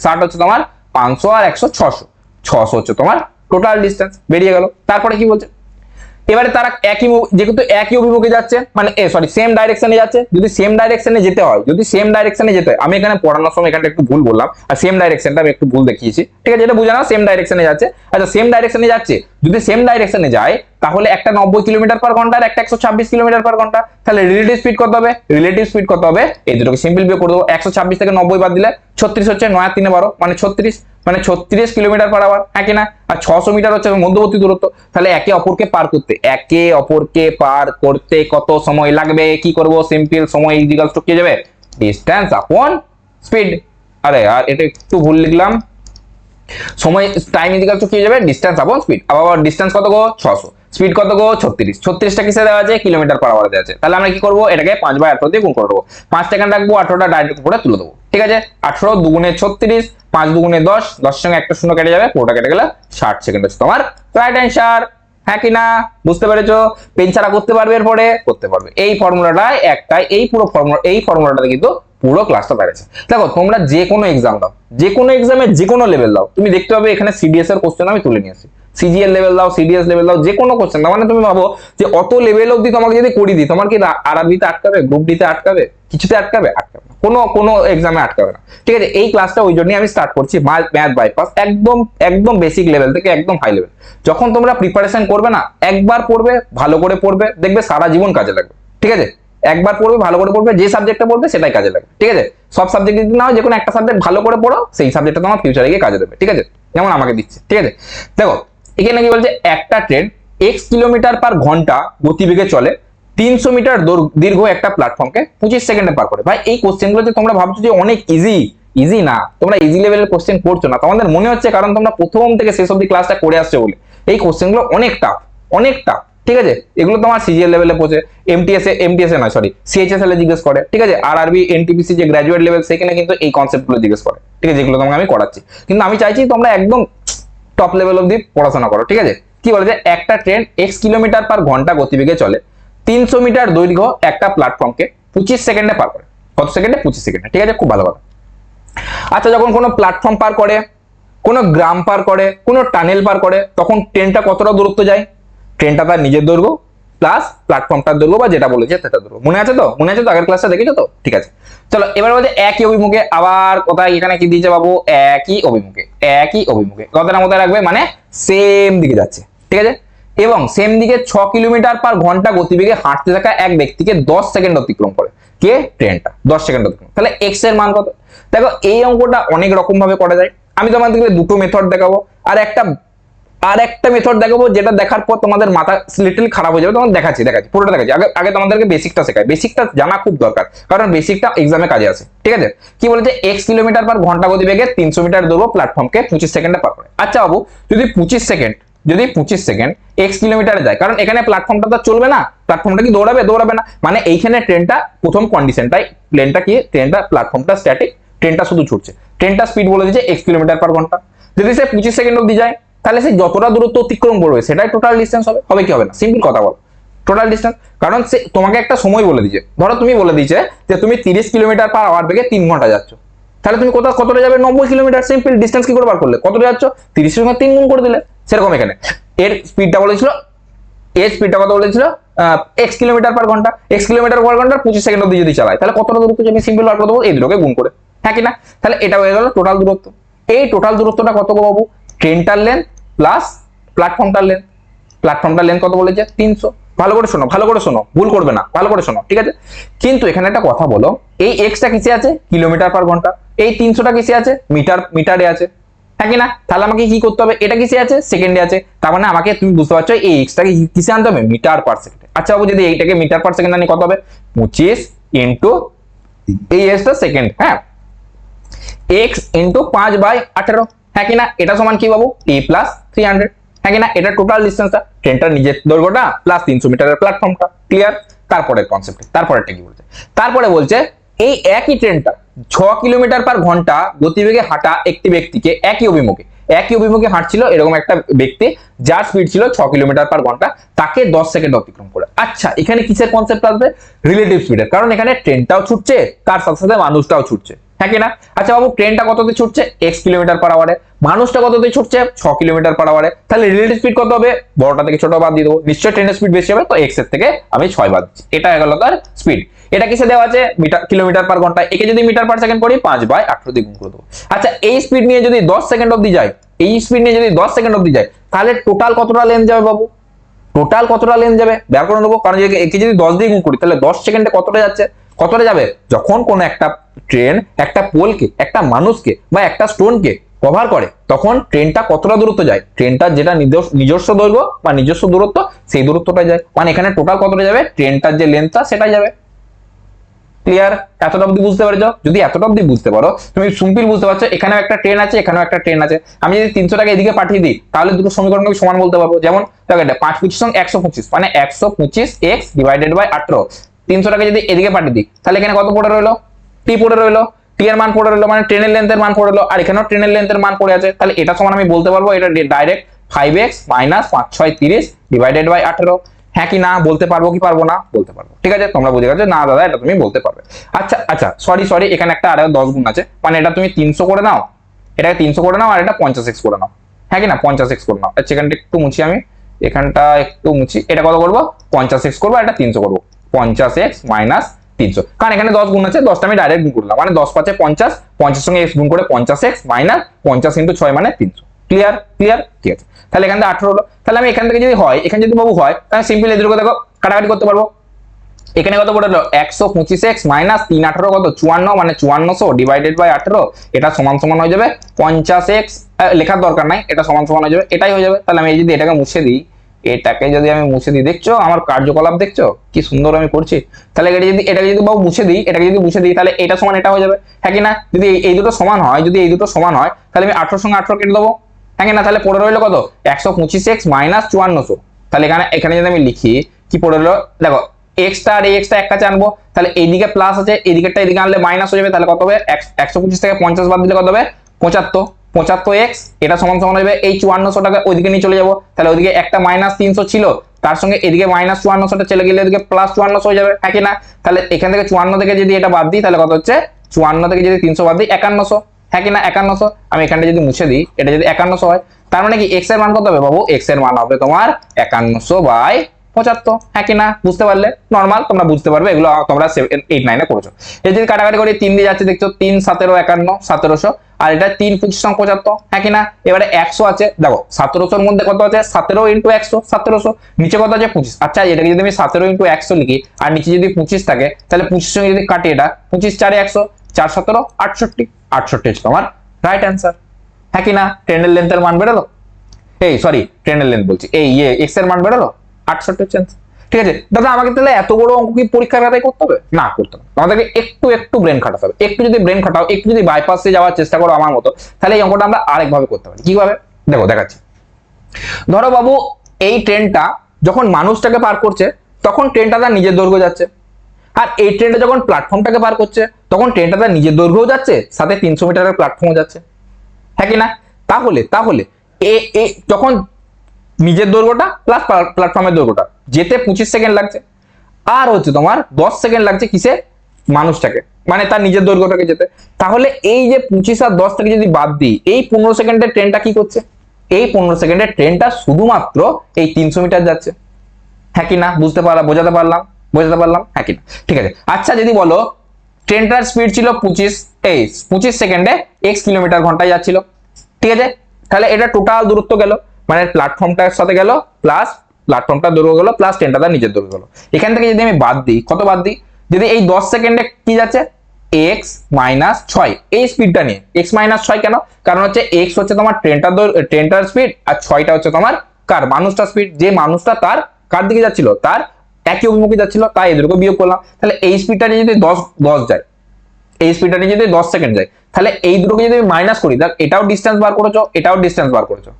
60 হচ্ছে তোমার 500 আর 100 600, 600 হচ্ছে তোমার টোটাল ডিস্টেন্স, বেরিয়ে গেল। তারপরে কি বলছে, এবারে তারা যেহেতু একই অভিমুখে যাচ্ছে, মানে সেম ডাইরেকশনে যাচ্ছে, যদি সেম ডাইরেকশনে যেতে হয়, আমি এখানে পড়ানোর সময় এখানে একটু ভুল বললাম, আর সেম ডাইরেকশনটা আমি একটু ভুল দেখিয়েছি, ঠিক আছে, এটা বুঝে নাও, সেম ডাইরেকশনে যাচ্ছে। আচ্ছা সেম ডাইরেকশনে যাচ্ছে, যদি সেম ডাইরেকশনে যায় তাহলে একটা 90 কিলোমিটার পার ঘন্টা আর একটা 126 কিলোমিটার পার ঘন্টা, তাহলে রিলেটিভ স্পিড কত হবে, এই দুটোকে সিম্পল বিয়োগ করে দেবো। 126 থেকে 90 বাদ দিলে 36 হচ্ছে, 9 আর 3 12 মানে 36, মানে 36 কিলোমিটার পার আওয়ার, হ্যাঁ কিনা, আর 600 মিটার হচ্ছে মধ্যবর্তী দূরত্ব। তাহলে একে অপরকে পার করতে কত সময় লাগবে, কি করব, সিম্পল সময় ইকুয়ালস টু কি যাবে, ডিসটেন্স আপন স্পিড। আরে আর এটা একটু ভুল লিখলাম, সময় টাইম ইকুয়ালস টু কি যাবে, ডিসটেন্স আপন স্পিড। আবার ডিসটেন্স কত গো 600, স্পিড কত গো 36, 36টা কিসে দেওয়া আছে, কিলোমিটার পার আওয়ারে দেওয়া আছে। তাহলে আমরা কি করব, এটাকে 5/18 দিয়ে গুণ করে দেবো, 5 সেকেন্ড রাখবো, 18টা ডাইরেক্ট উপরে তুলে দেবো। ঠিক আছে, 18 দুগুণে 36, 5 দুগুণে 10, 10 সঙ্গে একটা শূন্য কেটে যাবে, পুরোটা কেটে গেলে 60 সেকেন্ড হচ্ছে তোমার রাইট অ্যান্সার। হ্যাঁ কি না, বুঝতে পেরেছো, পেন ছাড়া করতে পারবে, এরপরে করতে পারবে। এই ফর্মুলাটাই একটাই, এই ফর্মুলাটাতে কিন্তু পুরো ক্লাসটা দাঁড়িয়েছে। দেখো তোমরা যে কোনো এক্সাম দাও, যে কোনো এক্সামে যে কোনো লেভেল দাও, তুমি দেখতে পাবে এখানে সিডিএস এর কোশ্চেন আমি তুলে নিয়েছি, সিজিএল লেভেল দাও, সিডিএস লেভেল দাও, যে কোনো কোশ্চেন দাও, মানে তুমি ভাবো যে অত লেভেল অবধি তোমাকে যদি করি দিই, তোমার কি আরআরবিতে আটকাবে, গ্রুপ ডিতে আটকাবে, কিছুতে আটকাবে না, কোনো এক্সামে আটকাবে না। ঠিক আছে, এই ক্লাসটা ওই জন্যই আমি স্টার্ট করছি, ম্যাথ বাইপাস, একদম বেসিক লেভেল থেকে একদম হাই লেভেল। যখন তোমরা প্রিপারেশন করবে না, একবার পড়বে, ভালো করে পড়বে, দেখবে সারা জীবন কাজে লাগবে। ঠিক আছে, একবার পড়বে, ভালো করে পড়বে, যে সাবজেক্টটা পড়বে সেটাই কাজে লাগবে। ঠিক আছে, সব সাবজেক্ট যদি না হয়, যে কোনো একটা সাবজেক্ট ভালো করে পড়ো, সেই সাবজেক্টটা তোমার ফিউচারে গিয়ে কাজে দেবে। ঠিক আছে, যেমন আমাকে দিচ্ছে। ঠিক আছে, দেখো এখানে কি বলছে, একটা ট্রেন x কিলোমিটার পার ঘন্টা গতিবেগে চলে 300 মিটার দীর্ঘ একটা প্ল্যাটফর্মকে 25 সেকেন্ডে পার করে। ভাই এই কোশ্চেনগুলো যে তোমরা ভাবছো যে অনেক ইজি না, তোমরা ইজি লেভেলের কোশ্চেন করছো না, তোমাদের মনে হচ্ছে কারণ তোমরা প্রথম থেকে শেষ অবধি ক্লাসটা করে আসছো বলে। এই কোশ্চেনগুলো অনেক টাফ। ঠিক আছে, এগুলো তোমার সিজিএল লেভেলে পৌঁছে, এমটিএস নয় সরি সিএইচএস এ জিজ্ঞেস করে। ঠিক আছে, আরআরবি এনটিপিসি যে গ্র্যাজুয়েট লেভেল সেখানে কিন্তু এই কনসেপ্টগুলো জিজ্ঞেস করে। ঠিক আছে, যেগুলো তোমাকে আমি করাচ্ছি, কিন্তু আমি চাইছি তোমরা একদম টপ লেভেল অবধি পড়াশোনা করো। ঠিক আছে, কি বলে যে একটা ট্রেন x কিলোমিটার পার ঘন্টা গতিবেগে চলে 300 মিটার দৈর্ঘ্য একটা প্ল্যাটফর্মকে 25 সেকেন্ডে পার করে। কত সেকেন্ডে, 25 সেকেন্ডে। ঠিক আছে, খুব ভালো কথা। আচ্ছা যখন কোনো প্ল্যাটফর্ম পার করে, কোনো গ্রাম পার করে, কোনো টানেল পার করে, তখন ট্রেনটা কতটা দূরত্ব যায়, ট্রেনটা তার নিজের দৈর্ঘ্য প্লাস প্ল্যাটফর্মটার দৈর্ঘ্য বা যেটা বলেছে সেটা দৈর্ঘ্য। মনে আছে তো আগের ক্লাসটা দেখেছো তো? ঠিক আছে, চলো এবার বলছে একই অভিমুখে, আবার কোথায় এখানে কি দিয়েছে বাবু, একই অভিমুখে কথাটা মধ্যে রাখবে, মানে সেম দিকে যাচ্ছে। ঠিক আছে, এবং সেম দিকে 6 কিলোমিটার পার ঘন্টা গতিবেগে হাঁটতে থাকা এক ব্যক্তিকে 10 সেকেন্ড অতিক্রম করে, কে, ট্রেনটা 10 সেকেন্ড অতিক্রম। তাহলে এক্স এর মান কত? দেখো এই অঙ্কটা অনেক রকম ভাবে করা যায়, আমি তোমাদেরকে দুটো মেথড দেখাবো, আর একটা মেথড দেখাবো যেটা দেখার পর তোমাদের মাথা লিটল খারাপ হয়ে যাবে। তোমাদের দেখাচ্ছি পুরোটা দেখাচ্ছি। আগে তোমাদেরকে বেসিকটা শেখাই, বেসিকটা জানা খুব দরকার, কারণ বেসিকটা এক্সামে কাজে আসে। ঠিক আছে, কি বলেছে, x কিলোমিটার পার ঘন্টা গতিবেগে 300 মিটার দৈর্ঘ্য প্ল্যাটফর্মকে 25 সেকেন্ডে পার করে। আচ্ছা বাবু, যদি 25 সেকেন্ড যদি 25 সেকেন্ড x কিলোমিটারে যায়, কারণ এখানে প্ল্যাটফর্মটা তো চলবে না, প্ল্যাটফর্মটা কি দৌড়াবে না, মানে এইখানে ট্রেনটা প্রথম কন্ডিশনটাই ট্রেনটা প্ল্যাটফর্মটা স্ট্যাটিক, ট্রেনটা শুধু ছুটছে, ট্রেনটা স্পিড বলে দিয়েছে x কিলোমিটার পার ঘন্টা। যদি সে 25 সেকেন্ড অবধি যায় তাহলে সে যতটা দূরত্ব অতিক্রম করবে সেটাই টোটাল ডিস্টেন্স হবে কি হবে না? সিম্পল কথা বল, টোটাল ডিস্টেন্স। কারণ সে তোমাকে একটা সময় বলে দিয়েছে, ধরো তুমি বলে দিয়েছে যে তুমি 30 কিলোমিটার পার আওয়ার বেগে 3 ঘন্টা যাচ্ছ, তাহলে তুমি কতটা যাবে? 90 কিলোমিটার। সিম্পল ডিস্টেন্স কি করে বার করলে? কতটা যাচ্ছ? 30 এর সঙ্গে 3 গুণ করে দিলে। সেরকম এখানে এর স্পিডটা বলেছিল, কত বলেছিল? x কিলোমিটার পার ঘন্টা। x কিলোমিটার পার ঘন্টা 25 সেকেন্ড অবধি যদি চালায় তাহলে কতটা দূরত্ব যাবে? সিম্পল বার করে দেবো এই দুটোকে গুণ করে, হ্যাঁ কি না? তাহলে এটা হয়ে গেল টোটাল দূরত্ব। এই টোটাল দূরত্বটা কত গো বাবু? ট্রেনটার লেন্থ প্লাস প্ল্যাটফর্মটার লেন্থ। প্ল্যাটফর্মটার লেন্থ কত বলেছে? 300। ভালো করে শোনো, ভুল করবে না, ভালো করে শোনো, ঠিক আছে? কিন্তু এখানে একটা কথা বলো, এই এক্সটা কিসে আছে? কিলোমিটার পার ঘন্টা। এই 300টা কিসে আছে? মিটারে আছে, হ্যাঁ কি না? তাহলে আমাকে কি করতে হবে? এটা কিসে আছে? সেকেন্ডে আছে। তার মানে আমাকে, তুমি বুঝতে পারছো, এই এক্সটাকে কিসে আনতে হবে? Metre per second. আচ্ছা বাবু, যদি এইটাকে মিটার পার সেকেন্ড আনি কত হবে? 25 ইন্টু এই এক্সটা সেকেন্ড, হ্যাঁ, x ইন্টু 5/18, হ্যাঁ কি না? এটা সমান কি বাবু? t প্লাস 300, হ্যাঁ কি না? এটা টোটাল ডিস্টেন্সটা, ট্রেনটার নিজের দৈর্ঘ্যটা প্লাস 300 মিটারের প্ল্যাটফর্মটা। ক্লিয়ার? তারপরের কনসেপ্ট, তারপরেরটা কি বলছে? তারপরে বলছে এই একই ট্রেনটা 6 কিলোমিটার পার ঘন্টা গতিবেগে হাঁটা একটি ব্যক্তিকে একই অভিমুখে হাঁটছিল এরকম একটা ব্যক্তি, যার স্পিড ছিল 6 কিলোমিটার পার ঘন্টা, তাকে 10 সেকেন্ড অতিক্রম করে। আচ্ছা, এখানে কিসের কনসেপ্ট আসবে? রিলেটিভ স্পিডের, কারণ এখানে ট্রেনটাও ছুটছে, তার সাথে সাথে মানুষটাও ছুটছে, হ্যাঁ কি না? আচ্ছা বাবু, ট্রেনটা কততে ছুটছে? x কিলোমিটার পার আওয়ারে, মানুষটা কততে ছুটছে? 6 কিলোমিটার পার আওয়ারে। তাহলে রিলেটিভ স্পিড কত হবে? বড়টা থেকে ছোট বাদ দিয়ে দেবো, নিশ্চয়ই ট্রেনের স্পিড বেশি হবে, তো x এর থেকে আমি 6 বাদ দিচ্ছি। এটা হয়ে গেল তার স্পিড। এটা কিসে দেওয়া আছে? কিলোমিটার পার ঘন্টা। একে যদি মিটার পার সেকেন্ড করি 5/18 দিয়ে গুণ করে দেবো। আচ্ছা, এই স্পিড নিয়ে যদি 10 সেকেন্ড অবধি যায়, তাহলে টোটাল কতটা লেন্থ যাবে বাবু? টোটাল কতটা লেন্থ যাবে বের করে নেবো, কারণ একে যদি 10 দিয়ে গুণ করি তাহলে 10 সেকেন্ডে কতটা যাচ্ছে? কতটা যাবে? যখন কোন একটা ট্রেন একটা পোলকে, একটা মানুষকে বা একটা স্টোনকে কভার করে, তখন ট্রেনটা কতটা দূরত্ব যায়? ট্রেনটার যেটা নিজস্ব দৈর্ঘ্য বা নিজস্ব দূরত্ব, সেই দূরত্বটা যায়। মানে এখানে টোটাল কতটা যাবে? ট্রেনটার যে লেন্থটা সেটাই যাবে। ক্লিয়ার? এতটা অবধি বুঝতে পারছো? যদি এতটা অবধি বুঝতে পারো, তুমি সিম্পল বুঝতে পারছো, এখানেও একটা ট্রেন আছে, এখানেও একটা ট্রেন আছে। আমি যদি 300 টাকা এদিকে পাঠিয়ে দিই তাহলে দুটো সমীকরণকে সমান বলতে পারবো। যেমন দেখো, এটা 5×25 = 125, মানে 125x ডিভাইডেড বাই 18। 300 টাকা যদি এদিকে পাঠিয়ে দিই তাহলে এখানে কত পড়ে রইলো? টি পড়ে রইলো, টি এর মান পড়ে রইলো, মানে ট্রেনের লেন্থের মান পড়ে রইলো, আর এখানেও ট্রেনের লেন্থের মান পড়ে আছে। তাহলে এটা সমান আমি বলতে পারবো, এটা ডাইরেক্ট 5x - 5×6 = 30 ডিভাইডেড বাই 18। হ্যাঁ কি না? বলতে পারবো কি পারবো না? বলতে পারবো। ঠিক আছে, তোমরা বুঝে গেছো? না দাদা, এটা তুমি বলতে পারবে। আচ্ছা, সরি, এখানে একটা আরো 10 গুণ আছে, মানে এটা তুমি 300 করে নাও, এটাকে 300 করে নাও, আর এটা 50x করে নাও, হ্যাঁ কি না? 50x করে নাও। আচ্ছা, এখানটা একটু মুছি, আমি এখানটা একটু মুছি। এটা কত করবো? 50x করবো, এটা 300 করবো। 50x - 300, কারণ এখানে 10 গুণ আছে, 10টা আমি ডাইরেক্ট গুণ করলাম, মানে 10 × 5 = 50, 50 সঙ্গে x গুণ করে 50x - 50 × 6 মানে 300। ক্লিয়ার? ঠিক আছে। তাহলে এখান থেকে 18 হলো। তাহলে আমি এখান থেকে যদি হয়, এখানে যদি বাবু হয়, তাহলে সিম্পল এদিকে দেখো কাটাকাটি করতে পারবো। এখানে কত পড়ে গেল? 125x - 318 কত? 54, মানে 5400 ডিভাইডেড বাই 18। এটা সমান হয়ে যাবে 50x, লেখার দরকার নাই, এটা সমান হয়ে যাবে, এটাই হয়ে যাবে। তাহলে আমি যদি এটাকে মুছে দিই, দেখছো আমার কার্যকলাপ, দেখছো কি সুন্দর আমি করছি? তাহলে এটাকে যদি বাবু মুছে দিই, তাহলে এটা সমান এটা হয়ে যাবে, হ্যাঁ কি না? যদি এই দুটো সমান হয়, তাহলে আমি 18 সঙ্গে 18 কেটে দেবো, হ্যাঁ কি না? তাহলে পড়ে রইলো কত? 125x - 5400। তাহলে এখানে যদি আমি লিখি, কি পড়ে রইলো দেখো, এক্সটা আর এই এক্সটা এক কাছে আনবো, তাহলে এইদিকে প্লাস আছে, এদিকেরটা এদিকে আনলে মাইনাস হয়ে যাবে। তাহলে কত হবে? 125 থেকে 50 বাদ দিলে কত হবে? 75x। এটা সমান হয়ে যাবে এই 5400 টাকা ওইদিকে নিয়ে চলে যাবো, তাহলে ওইদিকে একটা -300 ছিল, তার সঙ্গে এদিকে -5400টা চলে গেলে এদিকে +5400 হয়ে যাবে, হ্যাঁ কি না? তাহলে এখান থেকে 54 থেকে যদি এটা বাদ দিই তাহলে কত হচ্ছে? 54 থেকে যদি 300 বাদ দিই 5100, হ্যাঁ কি না? 5100। আমি এখানটা যদি মুছে দিই, এটা যদি 5100 হয়, তার মানে কি x এর মান কত হবে বাবু? x এর মান হবে তোমার 5100/75, হ্যাঁ কি না? বুঝতে পারলে? নরমাল, তোমরা বুঝতে পারবে, এগুলো তোমরা 7, 8, 9 এ করেছো। এই যদি কাটাকাটি করি, 3 দিয়ে যাচ্ছে, দেখছো 3 × 17 = 51, 1700, আর এটা 3 × 25 = 75, হ্যাঁ কি না? এবারে 100 আছে, দেখো 1700 এর মধ্যে কত আছে? 17 × 100, 1700, নিচে কত আছে? 25। আচ্ছা, এটাকে যদি আমি 17 × 100 লিখি, আর নিচে যদি 25 থাকে, তাহলে 25 সঙ্গে যদি কাটি, এটা 25 × 4 = 100, 4 × 17 = 68, 68 হচ্ছে তোমার রাইট অ্যান্সার, হ্যাঁ কি না? ট্রেনের লেন্থের মান বেরোলো, এই সরি, ট্রেনের লেন্থ বলছি, এই এক্স এর মান বেরোলো 68 হচ্ছে। ঠিক আছে দাদা, আমাকে তাহলে এত বড় অঙ্ক কি পরীক্ষার খাতায় করতে হবে? না, করতে হবে। আমাদেরকে একটু ব্রেন খাটাতে হবে। একটু যদি ব্রেন খাটাও, একটু যদি বাইপাসে যাওয়ার চেষ্টা করো আমার মতো, তাহলে এই অঙ্কটা আমরা আরেকভাবে করতে পারি। কিভাবে? দেখো, দেখাচ্ছি। ধরো বাবু এই ট্রেনটা যখন মানুষটাকে পার করছে তখন ট্রেনটা তার নিজের দৈর্ঘ্য যাচ্ছে, আর এই ট্রেনটা যখন প্ল্যাটফর্মটাকে পার করছে তখন ট্রেনটা তার নিজের দৈর্ঘ্যও যাচ্ছে, সাথে 300 মিটারের প্ল্যাটফর্মও যাচ্ছে, হ্যাঁ কি না? তাহলে তাহলে এ এ যখন নিজের দৈর্ঘ্যটা প্লাস প্ল্যাটফর্মের দৈর্ঘ্যটা যেতে 25 সেকেন্ড লাগছে, আর হচ্ছে তোমার 10 সেকেন্ড লাগছে কিসে, মানুষটাকে মানে তার নিজের দৈর্ঘ্যটাকে যেতে। তাহলে এই যে 25 আর 10 থেকে যদি বাদ দিই, এই 15 সেকেন্ডের ট্রেনটা কি করছে, এই 15 সেকেন্ডের ট্রেনটা শুধুমাত্র এই 300 মিটার যাচ্ছে, হ্যাঁ কি না? বুঝতে পারলাম, বোঝাতে পারলাম, হ্যাঁ কি না? ঠিক আছে। আচ্ছা যদি বলো ট্রেনটার স্পিড ছিল 25 সেকেন্ডে এক্স কিলোমিটার ঘন্টায় যাচ্ছিল, ঠিক আছে, তাহলে এটা টোটাল দূরত্ব গেল, মানে প্ল্যাটফর্মটার সাথে গেল প্লাস প্ল্যাটফর্মটা দৈর্ঘ্য গেল প্লাস ট্রেনটা তার নিজের দৈর্ঘ্য গেল। এখান থেকে যদি আমি বাদ দিই, কত বাদ দিই, যদি এই 10 সেকেন্ডে কি যাচ্ছে এক্স মাইনাস 6, এই স্পিডটা নিয়ে এক্স মাইনাস 6 কেন, কারণ হচ্ছে এক্স হচ্ছে তোমার ট্রেনটার স্পিড আর 6টা হচ্ছে তোমার কার, মানুষটার স্পিড, যে মানুষটা তার কার দিকে যাচ্ছিল, তার একই অভিমুখে যাচ্ছিল, তাই এদেরকে বিয়োগ করলাম। তাহলে এই স্পিডটা নিয়ে যদি 10 যায়, এই স্পিডটা নিয়ে যদি 10 সেকেন্ড যায়, তাহলে এই দুটোকে যদি মাইনাস করি, দেখ এটাও ডিস্টেন্স বার করেছো, এটাও ডিস্টেন্স বার করেছো,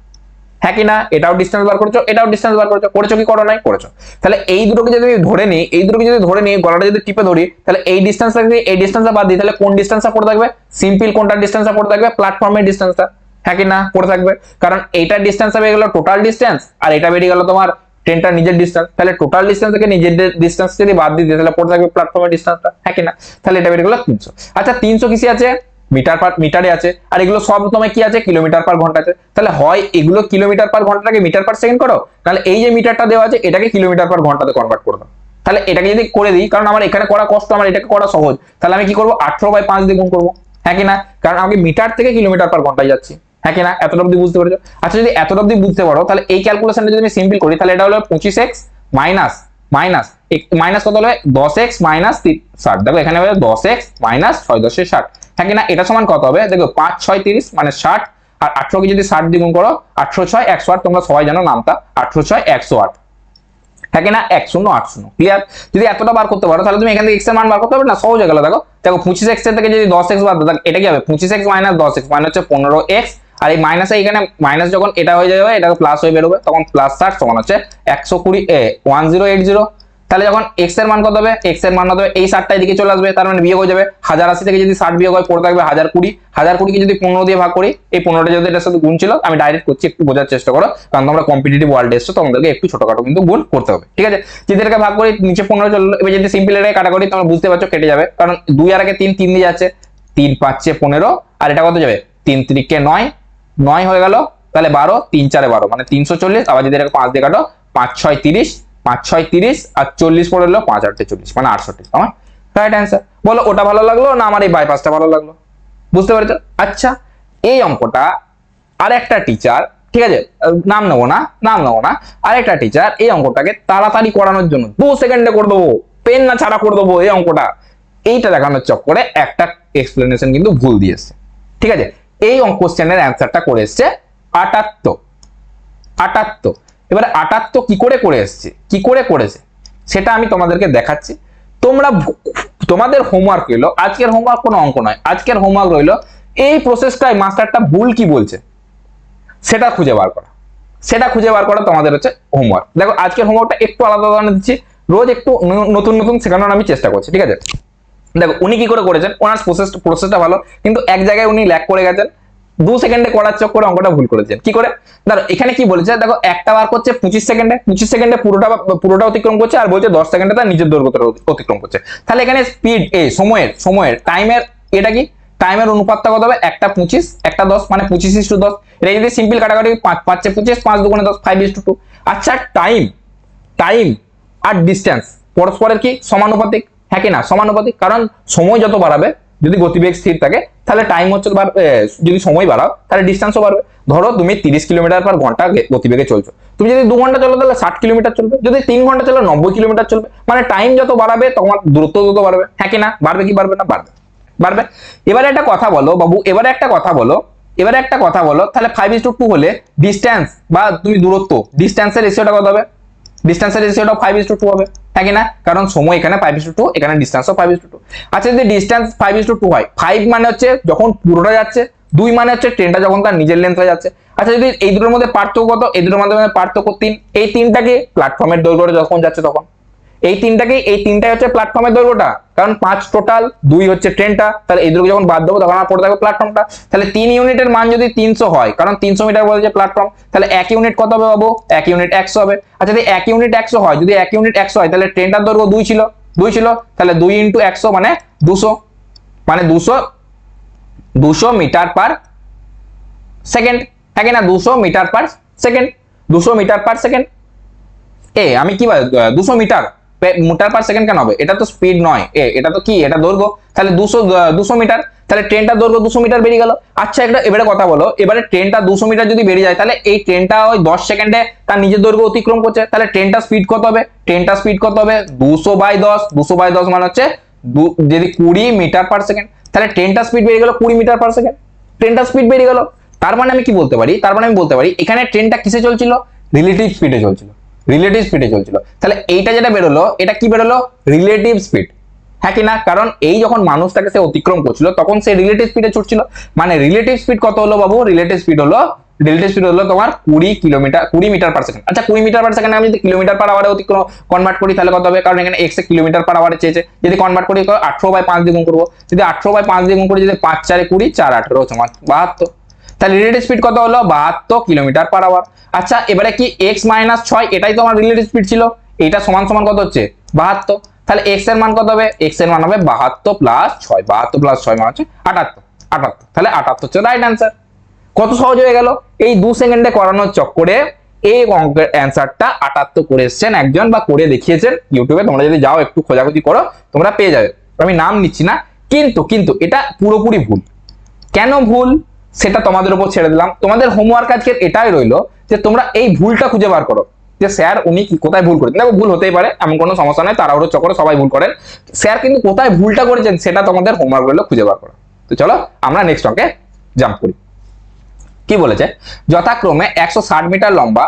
হ্যাঁ কি না? এটাও ডিস্টেন্স বার করেছো, এটাও ডিস্টেন্স বার করেছো, করেছো কি করো নাই? করেছো। তাহলে এই দুটোকে যদি ধরে নিই, এই দুটোকে যদি ধরে নিই, গলাটা যদি টিপে ধরি, তাহলে এই ডিস্টেন্সটা যদি এই ডিস্টেন্সটা বাদ দিই, তাহলে কোন ডিস্টেন্সটা পড়ে থাকবে? সিম্পল কোনটার ডিস্টেন্সটা পড়ে থাকবে? প্ল্যাটফর্মের ডিস্টেন্সটা, হ্যাঁ কি না? পড়ে থাকবে, কারণ এইটার ডিস্টেন্স বেরিয়ে গেল টোটাল ডিস্টেন্স, আর এটা বেরিয়ে গেল তোমার ট্রেনটার নিজের ডিস্টেন্স। তাহলে টোটাল ডিস্টেন্স থেকে নিজের ডিস্টেন্স যদি বাদ দিই, তাহলে পড়ে থাকবে প্ল্যাটফর্মের ডিস্টেন্সটা, হ্যাঁ কি না? তাহলে এটা বেরিয়ে গেল 300। আচ্ছা 300 কিসে আছে? মিটারে আছে, আর এগুলো সব তোমার কি আছে? কিলোমিটার পার ঘন্টা আছে। তাহলে হয় এগুলো কিলোমিটার পার ঘন্টাটাকে মিটার পার সেকেন্ড করো, তাহলে এই যে মিটারটা দেওয়া আছে এটাকে কিলোমিটার পার ঘন্টাতে কনভার্ট করে দাও। তাহলে এটাকে যদি করে দিই, কারণ আমার এখানে করা কষ্ট, আমার এটাকে করা সহজ, তাহলে আমি কি করবো? 18/5 দিয়ে গুণ করবো, হ্যাঁ কি না? কারণ আমাকে মিটার থেকে কিলোমিটার পার ঘন্টায় যাচ্ছি, হ্যাঁ কি না? এতটা অব্দি বুঝতে পেরেছো? আচ্ছা যদি এতটা অব্দি বুঝতে পারো, তাহলে এই ক্যালকুলেশনটা যদি আমি সিম্পল করি, তাহলে এটা হলো 25x মাইনাস মাইনাস কত হলো? 10x minus 60। দেখো এখানে হবে 10x মাইনাস 6 × 10 = 60, হ্যাঁ কি না? এটা সমান কত হবে? দেখো 5 6 30 মানে 60, আর 18 কে যদি 60 দিয়ে গুণ করো, 18 6 108, তোমরা সবাই জানো নামটা, 18 6 108, হ্যাঁ কি না? 1080, ক্লিয়ার? যদি এতটা বার করতে পারো, তাহলে তুমি এখান থেকে x এর মান বার করতে পারবে না? সহজ হয়ে গেল। দেখো 25x এর থেকে যদি 10x বাদ দাও, এটা কি হবে? 25x মাইনাস 10x মানে হচ্ছে 15x, আর এই মাইনাসে এখানে মাইনাস যখন এটা হয়ে যাবে, এটা প্লাস হয়ে বেরোবে, তখন প্লাস 60 সমান হচ্ছে 1080। তাহলে যখন x এর মান কত হবে? x এর মান হবে এই 60টা এদিকে চলে আসবে, তার মানে বিয়োগ হয়ে যাবে 1080 থেকে যদি 60 বিয়োগ হয়, পড়ে থাকবে 1020 কে যদি 15 দিয়ে ভাগ করি, এই 15টা যদি এটার সাথে গুণ ছিল, আমি ডাইরেক্ট করছি, একটু বোঝার চেষ্টা করো, কারণ তোমরা কম্পিটিটিভ ওয়ার্ল্ডে এসছো, তোমাদেরকে একটু ছোটখাটো কিন্তু গুণ করতে হবে, ঠিক আছে? যদি এটাকে ভাগ করি, নিচে 15 চললো, এবার যদি সিম্পল এটাকে কাটাকুটি, তোমরা বুঝতে পারছো কেটে যাবে, কারণ 2 আর আগে 3 দিয়ে যাচ্ছে, 3 5 15, আর এটা কত যাবে? 3 3 কে 9 9 হয়ে গেল, তাহলে 12 3 4 12 মানে 340। আবার যদি এটাকে 5 দিয়ে কাটো, 5 6 30, 5 6 30 আর 40 পড়ে হলো 5 8 40 মানে 68, আমার রাইট অ্যান্সার। বলো ওটা ভালো লাগলো না আমার এই বাইপাসটা ভালো লাগলো? বুঝতে পেরেছো? আচ্ছা এই অঙ্কটা আরেকটা টিচার, ঠিক আছে নাম নেবো না, আরেকটা টিচার এই অঙ্কটাকে তাড়াতাড়ি করানোর জন্য 2 সেকেন্ডে করে দেবো, পেন না ছাড়া করে দেবো এই অঙ্কটা, এইটা দেখানোর চক্করে একটা এক্সপ্লেনেশন কিন্তু ভুল দিয়েছে, ঠিক আছে? এই কোশ্চেনের অ্যান্সারটা করে এসছে 78। এবারে 78 কি করে এসছে, কি করে করেছে সেটা আমি তোমাদেরকে দেখাচ্ছি। তোমাদের হোমওয়ার্ক রইলো, আজকের হোমওয়ার্ক কোনো অঙ্ক নয়, আজকের হোমওয়ার্ক রইলো এই প্রসেসটাই মাস্টারটা ভুল কি বলছে সেটা খুঁজে বার করা তোমাদের হচ্ছে হোমওয়ার্ক। দেখো আজকের হোমওয়ার্কটা একটু আলাদা ধরনের দিচ্ছি, রোজ একটু নতুন শেখানোর আমি চেষ্টা করছি, ঠিক আছে? দেখো উনি কি করে করেছেন, ওনার প্রসেসটা ভালো, কিন্তু এক জায়গায় উনি ল্যাগ করে গেছেন, 2 সেকেন্ডে করার চক্করে অঙ্কটা ভুল করেছেন। কি করে? দেখো এখানে কি বলেছে, দেখো একটা বার করছে 25 সেকেন্ডে পুরোটা অতিক্রম করছে, আর বলছে 10 সেকেন্ডে তার নিজের দৈর্ঘ্যটা অতিক্রম করছে। তাহলে এখানে স্পিড সময়ের টাইমের, এটা কি টাইমের অনুপাতটা কত হবে? একটা 25 একটা 10 মানে 25:10। এটা যদি সিম্পল কাটাকাটি 5 5 25 5 2 10 5:2। আচ্ছা টাইম আর ডিস্টেন্স পরস্পরের কি সমানুপাতিক, হ্যাঁ কি না? সমানুপাতিক, কারণ সময় যত বাড়াবে, যদি গতিবেগ স্থির থাকে তাহলে টাইম হচ্ছে, যদি সময় বাড়াও তাহলে ডিস্টেন্সও বাড়বে। ধরো তুমি 30 কিলোমিটার পার ঘন্টা গতিবেগে চলছো, তুমি যদি 2 ঘন্টা চলো তাহলে 60 কিলোমিটার চলবে, যদি 3 ঘন্টা চলো 90 কিলোমিটার চলবে, মানে টাইম যত বাড়াবে তোমার দূরত্ব তত বাড়বে, হ্যাঁ কি না? বাড়বে কি বাড়বে না? বাড়বে। এবারে একটা কথা বলো বাবু, এবারে একটা কথা বলো, তাহলে 5:2 হলে ডিস্টেন্স বা তুমি দূরত্ব, ডিস্টেন্সের রেশিওটা কত হবে? ডিস্টেন্সের রেশিওটা 5:2 হবে, হ্যাঁ কি না? কারণ সময় এখানে 5:2, এখানে ডিস্টেন্সও 5:2। আচ্ছা যদি ডিস্টেন্স 5:2 হয়, 5 মানে হচ্ছে যখন পুরোটা যাচ্ছে 2 মানে হচ্ছে ট্রেনটা যখন তার নিজের লেন্থ হয়ে যাচ্ছে। আচ্ছা যদি এই দুটোর মধ্যে পার্থক্য কত, এই দুটোর মধ্যে পার্থক্য 3, এই 3টাকে প্ল্যাটফর্মের দৈর্ঘ্য যখন যাচ্ছে তখন এই তিনটাই হচ্ছে প্ল্যাটফর্মের দৈর্ঘ্যটা, কারণ 5 টোটাল, 2 হচ্ছে ট্রেনটা, তাহলে এই দুটো যখন বাদ দেবো তখন আমার পড়ে থাকবে প্ল্যাটফর্মটা। তাহলে 3 ইউনিটের মান যদি 300 হয়, কারণ 300 মিটার বলে যে প্ল্যাটফর্ম, তাহলে 1 ইউনিট কত হবে বাবু, 1 ইউনিট 100 হবে। আচ্ছা যদি 1 ইউনিট 100 হয়, যদি 1 ইউনিট 100 হয় তাহলে ট্রেনটার দৈর্ঘ্য 2 ছিল, তাহলে 2 ইন্টু 100 মানে 200, মানে 200 মিটার পার সেকেন্ড, থাকে না 200 metre per second, 200 metre per second. আমি কি 200 মিটার পার সেকেন্ড কেন হবে, এটা তো স্পিড নয়, এটা তো কি, এটা দৈর্ঘ্য, তাহলে 200 মিটার, তাহলে ট্রেনটার দৈর্ঘ্য 200 মিটার বেরিয়ে গেল। আচ্ছা এবারে কথা বলো, এবারে ট্রেনটা 200 মিটার যদি বেরিয়ে যায়, তাহলে এই ট্রেনটা ওই 10 সেকেন্ডে তার নিজের দৈর্ঘ্য অতিক্রম করছে, তাহলে ট্রেনটা স্পিড কত হবে, 200/10 মানে হচ্ছে যদি 20 মিটার পার সেকেন্ড, তাহলে ট্রেনটা স্পিড বেরিয়ে গেল 20 মিটার পার সেকেন্ড, ট্রেনটা স্পিড বেরিয়ে গেল। তার মানে আমি কি বলতে পারি, এখানে ট্রেনটা কিসে চলছিল, রিলেটিভ স্পিডে চলছিল, তাহলে এইটা যেটা বেরোলো, এটা কি বেরোলো, রিলেটিভ স্পিড, হ্যাঁ কি না? কারণ এই যখন মানুষটাকে সে অতিক্রম করছিল তখন সে রিলেটিভ স্পিডে ছুটছিল, মানে রিলেটিভ স্পিড কত হলো বাবু, রিলেটিভ স্পিড হলো তোমার 20 মিটার পার সেকেন্ড। আচ্ছা 20 মিটার পার সেকেন্ড আমি যদি কিলোমিটার পার আওয়ারে অতিক্রম কনভার্ট করি তাহলে কত হবে, কারণ এখানে x এ কিলোমিটার পার আওয়ারে চেয়েছে, যদি কনভার্ট করি 18/5 দিয়ে গুণ করবো, যদি 18/5 দিয়ে গুণ করি, যদি 5 4 20 4 18 সমান 72, তাহলে রিলেটিভ স্পিড কত হলো, 72 কিলোমিটার পার আওয়ার। আচ্ছা এবারে কি x - 6, এটাই তো আমার রিলেটিভ স্পিড ছিল, এটা সমান সমান কত হচ্ছে 72, তাহলে x এর মান কত হবে, x এর মান হবে 72 + 6, 72 + 6 মানে হচ্ছে 78, তাহলে 78 হচ্ছে রাইট অ্যান্সার। কত সহজ হয়ে গেল, এই 2 সেকেন্ডে করানোর চক্করে এই অঙ্কের অ্যান্সারটা 78 করে এসেছেন একজন, বা করে দেখিয়েছেন ইউটিউবে, তোমরা যদি যাও একটু খোঁজাখুঁজি করো তোমরা পেয়ে যাবে, আমি নাম নিচ্ছি না। কিন্তু এটা পুরোপুরি ভুল। কেন ভুল সেটা তোমাদের উপর ছেড়ে দিলাম, তোমাদের হোমওয়ার্ক আজকে এটাই রইলো যে তোমরা এই ভুলটা খুঁজে বার করো, যে স্যার উনি কোথায় ভুল করেছেন। দেখো ভুল হতেই পারে, এমন কোনো সমস্যা নয়, তাড়াহুড়োর চক্করে সবাই ভুল করেন, স্যার কিন্তু কোথায় ভুলটা করেছেন সেটা তোমাদের হোমওয়ার্ক রইলো খুঁজে বার করো। তো চলো আমরা নেক্সট অঙ্কে জাম্প করি। কি বলেছে, যথাক্রমে 160 মিটার লম্বা,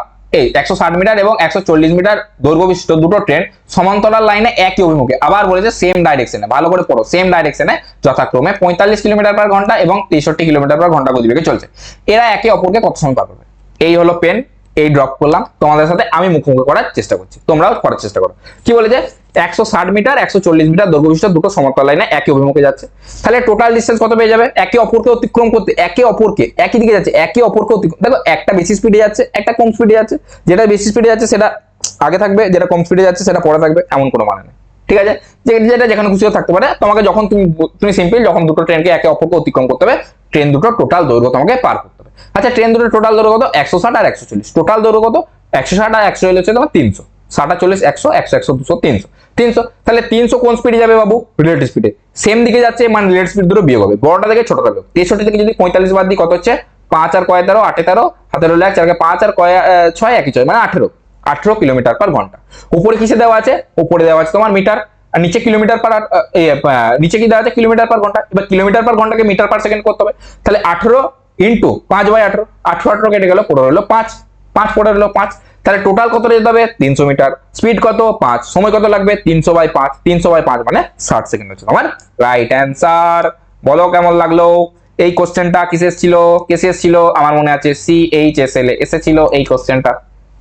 160 মিটার এবং 140 মিটার দৈর্ঘ্য বিশিষ্ট দুটো ট্রেন সমান্তরাল লাইনে একই অভিমুখে, আবার বলেছে সেম ডাইরেকশনে, ভালো করে পড়ো, সেম ডাইরেকশনে যথাক্রমে 45 কিলোমিটার পার ঘন্টা এবং 63 কিলোমিটার পার ঘন্টা গতিবেগে চলছে, এরা একে অপরকে কত সময় পার করবে। এই হলো পেন, এই ড্রপ করলাম, তোমাদের সাথে আমি মুখোমুখি করার চেষ্টা করছি, তোমরাও করার চেষ্টা করো। কি বলেছে, 160 মিটার 140 মিটার দৈর্ঘ্য বিশিষ্ট দুটো সমান্তরাল লাইনে একই অভিমুখে যাচ্ছে, তাহলে টোটাল ডিসটেন্স কত পেয়ে যাবে, একে অপরকে অতিক্রম করতে, একই দিকে যাচ্ছে, একে অপরকে অতিক্রম, দেখো একটা বেশি স্পিডে যাচ্ছে একটা কম স্পিডে যাচ্ছে, যেটা বেশি স্পিডে যাচ্ছে সেটা আগে থাকবে, যেটা কম স্পিডে যাচ্ছে সেটা পরে থাকবে, এমন কোনো মানে নেই, ঠিক আছে? যেটা যেখানে খুশি থাকতে পারে, তোমাকে যখন তুমি সিম্পল যখন দুটো ট্রেনকে একে অপরকে অতিক্রম করতে হবে, ট্রেন দুটো টোটাল দৈর্ঘ্য তোমাকে পার করতে হবে। আচ্ছা ট্রেন দুটো টোটাল দৈর্ঘ্য কত, 160 আর 140, টোটাল দৈর্ঘ্য কত, 160 আর 140 হচ্ছে তোমার 300, 60 আর 40 100, 100 100 200 300, তাহলে 300 কোন স্পিডে যাবে বাবু, রিলেটিভ স্পিডে, সেম দিকে যাচ্ছে, মানে রিলেটিভ স্পিড দুটো বিয়োগ হবে, বড়টা থেকে ছোটটা বিয়োগ, 63 থেকে যদি 45 বাদ দিই কত হচ্ছে, 5 আর কয় 13, 8 13, হাতের হলো 1, 4 5 আর কয় 6 একই 6 মানে 18 কিলোমিটার পার ঘন্টা। উপরে কিসে দেওয়া আছে, উপরে দেওয়া আছে তোমার মিটার, আর নিচে কিলোমিটার পার, নিচে কি দেওয়া আছে কিলোমিটার পার ঘন্টা, এবার কিলোমিটার পার ঘন্টাকে মিটার পার সেকেন্ড করতে হবে, তাহলে 18 ইন্টু 5/18, 18 কেটে গেল, পড়ে হলো 5, 5 পড়ে হলো 5, তাহলে টোটাল কত যেতে হবে 300 মিটার, স্পিড কত 5, সময় কত লাগবে 300/5, 300/5 মানে 60 সেকেন্ড হচ্ছে তোমার রাইট অ্যান্সার। বলো কেমন লাগলো এই কোশ্চেনটা, কিসে এসেছিল, আমার মনে আছে CHSL এ এসেছিল এই কোশ্চেনটা,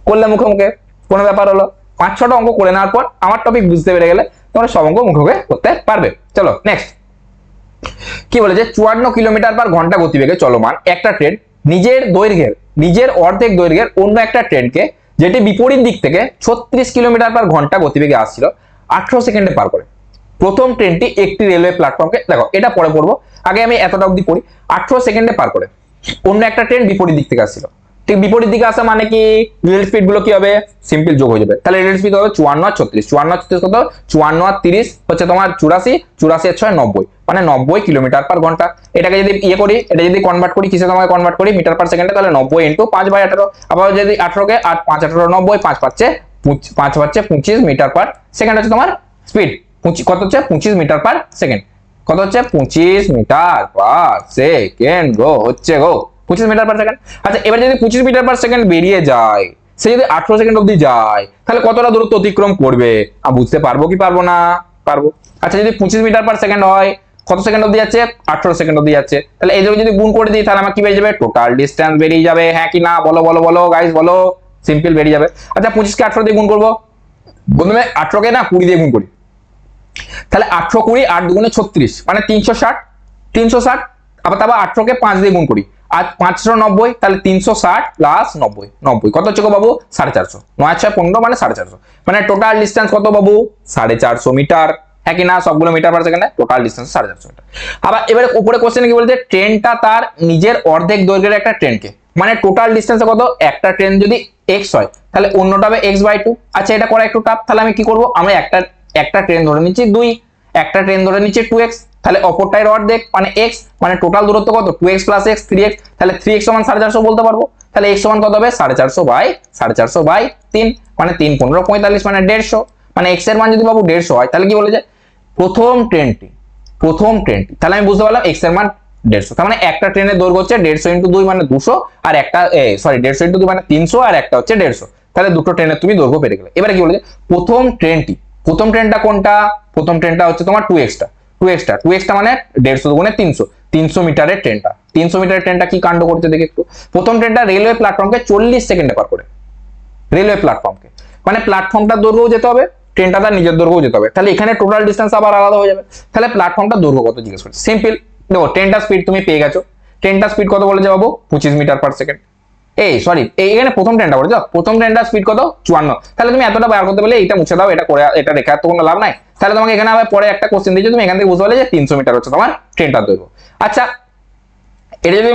করলে মুখে কোনো ব্যাপার হলো, 5-6টা অঙ্ক করে নেওয়ার পর আমার টপিক বুঝতে পেরে গেলে তোমরা সব অঙ্ক মুখে করতে পারবে। চলো নেক্সট কি বলেছে, 54 কিলোমিটার পার ঘন্টা গতিবেগে চলমান একটা ট্রেন নিজের অর্ধেক দৈর্ঘ্যের অন্য একটা ট্রেনকে, যেটি বিপরীত দিক থেকে 36 কিলোমিটার পার ঘন্টা গতিবেগে আসছিল, 18 সেকেন্ডে পার করে। প্রথম ট্রেনটি একটি রেলওয়ে প্ল্যাটফর্মকে, দেখো এটা পরে পড়বো, আগে আমি এতটা অবধি পড়ি, 18 সেকেন্ডে পার করে অন্য একটা ট্রেন বিপরীত দিক থেকে আসছিল, ঠিক বিপরীত দিকে আসা মানে কি, রিলেটিভ স্পিড গুলো কি হবে, সিম্পল যোগ হয়ে যাবে, তাহলে রিলেটিভ স্পিড হবে 54 আর 36, 54 আর 36 কত, 54 আর 30 হচ্ছে তোমার 84, 84 আর 6 90, মানে 90 কিলোমিটার পার ঘন্টা। এটাকে যদি করি, এটা যদি কনভার্ট করি কিসে, তোমাকে কনভার্ট করি মিটার পার সেকেন্ডে, তাহলে 90 ইন্টু 5/18, আবার যদি 18 কে 8 5 18 90, 5 পাচ্ছে 25 মিটার পার সেকেন্ড হচ্ছে তোমার স্পিড, কত হচ্ছে 25 মিটার পার সেকেন্ড, কত হচ্ছে 25 মিটার পার সেকেন্ড গো, হচ্ছে গো 25 মিটার পার সেকেন্ড। আচ্ছা এবার যদি 25 মিটার পার সেকেন্ড বেরিয়ে যায়, সে যদি 18 সেকেন্ড অবধি যায়, তাহলে কতটা দূরত্ব অতিক্রম করবে, বুঝতে পারবো কি পারবো না, পারবো। আচ্ছা যদি 25 মিটার পার সেকেন্ড হয়, কত সেকেন্ড অব্দি যাচ্ছে? 18 সেকেন্ড অব্দি যাচ্ছে। তাহলে এই যদি গুণ করে দিই তাহলে আমার কি বেরিয়ে যাবে? টোটাল ডিস্টেন্স বেরিয়ে যাবে। হ্যাঁ কি না? বলো বলো বলো গাইস বলো। সিম্পল বেরিয়ে যাবে। আচ্ছা 25 কে 18 দিয়ে গুণ করবো। প্রথমে 18 কে না 20 দিয়ে গুণ করি, তাহলে 18 20 8 দুগুণে 36 মানে 360। 360 আবার তারপর 18 কে 5 দিয়ে গুণ করি, আর 590, তাহলে 360 প্লাস 90, 90 কত হচ্ছে গো বাবু? 450। 9 6 15 মানে 450, মানে টোটাল ডিস্টেন্স কত বাবু? 450 মিটার। হ্যাঁ কি না? সবগুলো মিটার পার সেকেন্ডে, টোটাল ডিস্টেন্স 450 মিটার। আবার এবারে উপরে কোশ্চেনে কি বলছে? ট্রেনটা তার নিজের অর্ধেক দৈর্ঘ্যের একটা ট্রেনকে, মানে টোটাল ডিস্টেন্স কত? একটা ট্রেন যদি x হয় তাহলে অন্যটা হবে x/2। আচ্ছা এটা করা একটু টাফ, তাহলে আমি কি করব? আমরা একটা ট্রেন ধরে নিচ্ছি 2, একটা ট্রেন ধরে নিচ্ছি 2x, তাহলে অপরটার অর্ধেক মানে x, মানে টোটাল দূরত্ব কত? 2x + x 3x, তাহলে 3x সমান 450 বলতে পারবো। তাহলে x সমান কত হবে? 450/3, মানে 3 15 45 মানে 150, মানে x এর মান যদি বাবু 150 হয় তাহলে কি বলে যে প্রথম ট্রেনটি, তাহলে আমি বুঝতে পারলাম x এর মান 150। তার মানে একটা ট্রেনের দৈর্ঘ্য হচ্ছে 150 × 2 মানে 200, আর একটা 150 × 2 মানে 300, আর একটা হচ্ছে 150। তাহলে দুটো ট্রেনের তুমি দৈর্ঘ্য পেয়ে গেলে। এবারে কি বলেছে? প্রথম ট্রেনটা কোনটা? প্রথম ট্রেনটা হচ্ছে তোমার 2x মানে 150 দুগুণে 300, 300 মিটারের ট্রেনটা। 300 মিটারের ট্রেনটা কি কাণ্ড করতে দেখে একটু। প্রথম ট্রেনটা রেলওয়ে প্ল্যাটফর্মকে 40 সেকেন্ডে পার করে, রেলওয়ে প্ল্যাটফর্মকে, মানে প্ল্যাটফর্মটার দৈর্ঘ্যও যেতে হবে, ট্রেনটা তার নিজের দৈর্ঘ্যও যেতে হবে। তাহলে এখানে টোটাল ডিস্টেন্স আবার আলাদা হয়ে যাবে। তাহলে প্ল্যাটফর্মটার দৈর্ঘ্য কত জিজ্ঞেস করছে? সিম্পল, দেখো ট্রেনটা স্পিড তুমি পেয়ে গেছো। ট্রেনটা স্পিড কত বলেছে বাবু? 25 মিটার পার সেকেন্ড। এখানে প্রথম ট্রেনটা বলেছে, প্রথম ট্রেনটা স্পিড কত? 54। তাহলে তুমি এতটা বার করতে পারলে এটা মুছে দাও, এটা করে এটা রেখে তো কোনো লাভ নাই। তাহলে তোমাকে এখানে আবার পরে একটা কোশ্চেন দিয়েছে, তুমি এখান থেকে বুঝতে পারলে যে 300 মিটার হচ্ছে তোমার ট্রেনটার দৈর্ঘ্য। আচ্ছা এটা যদি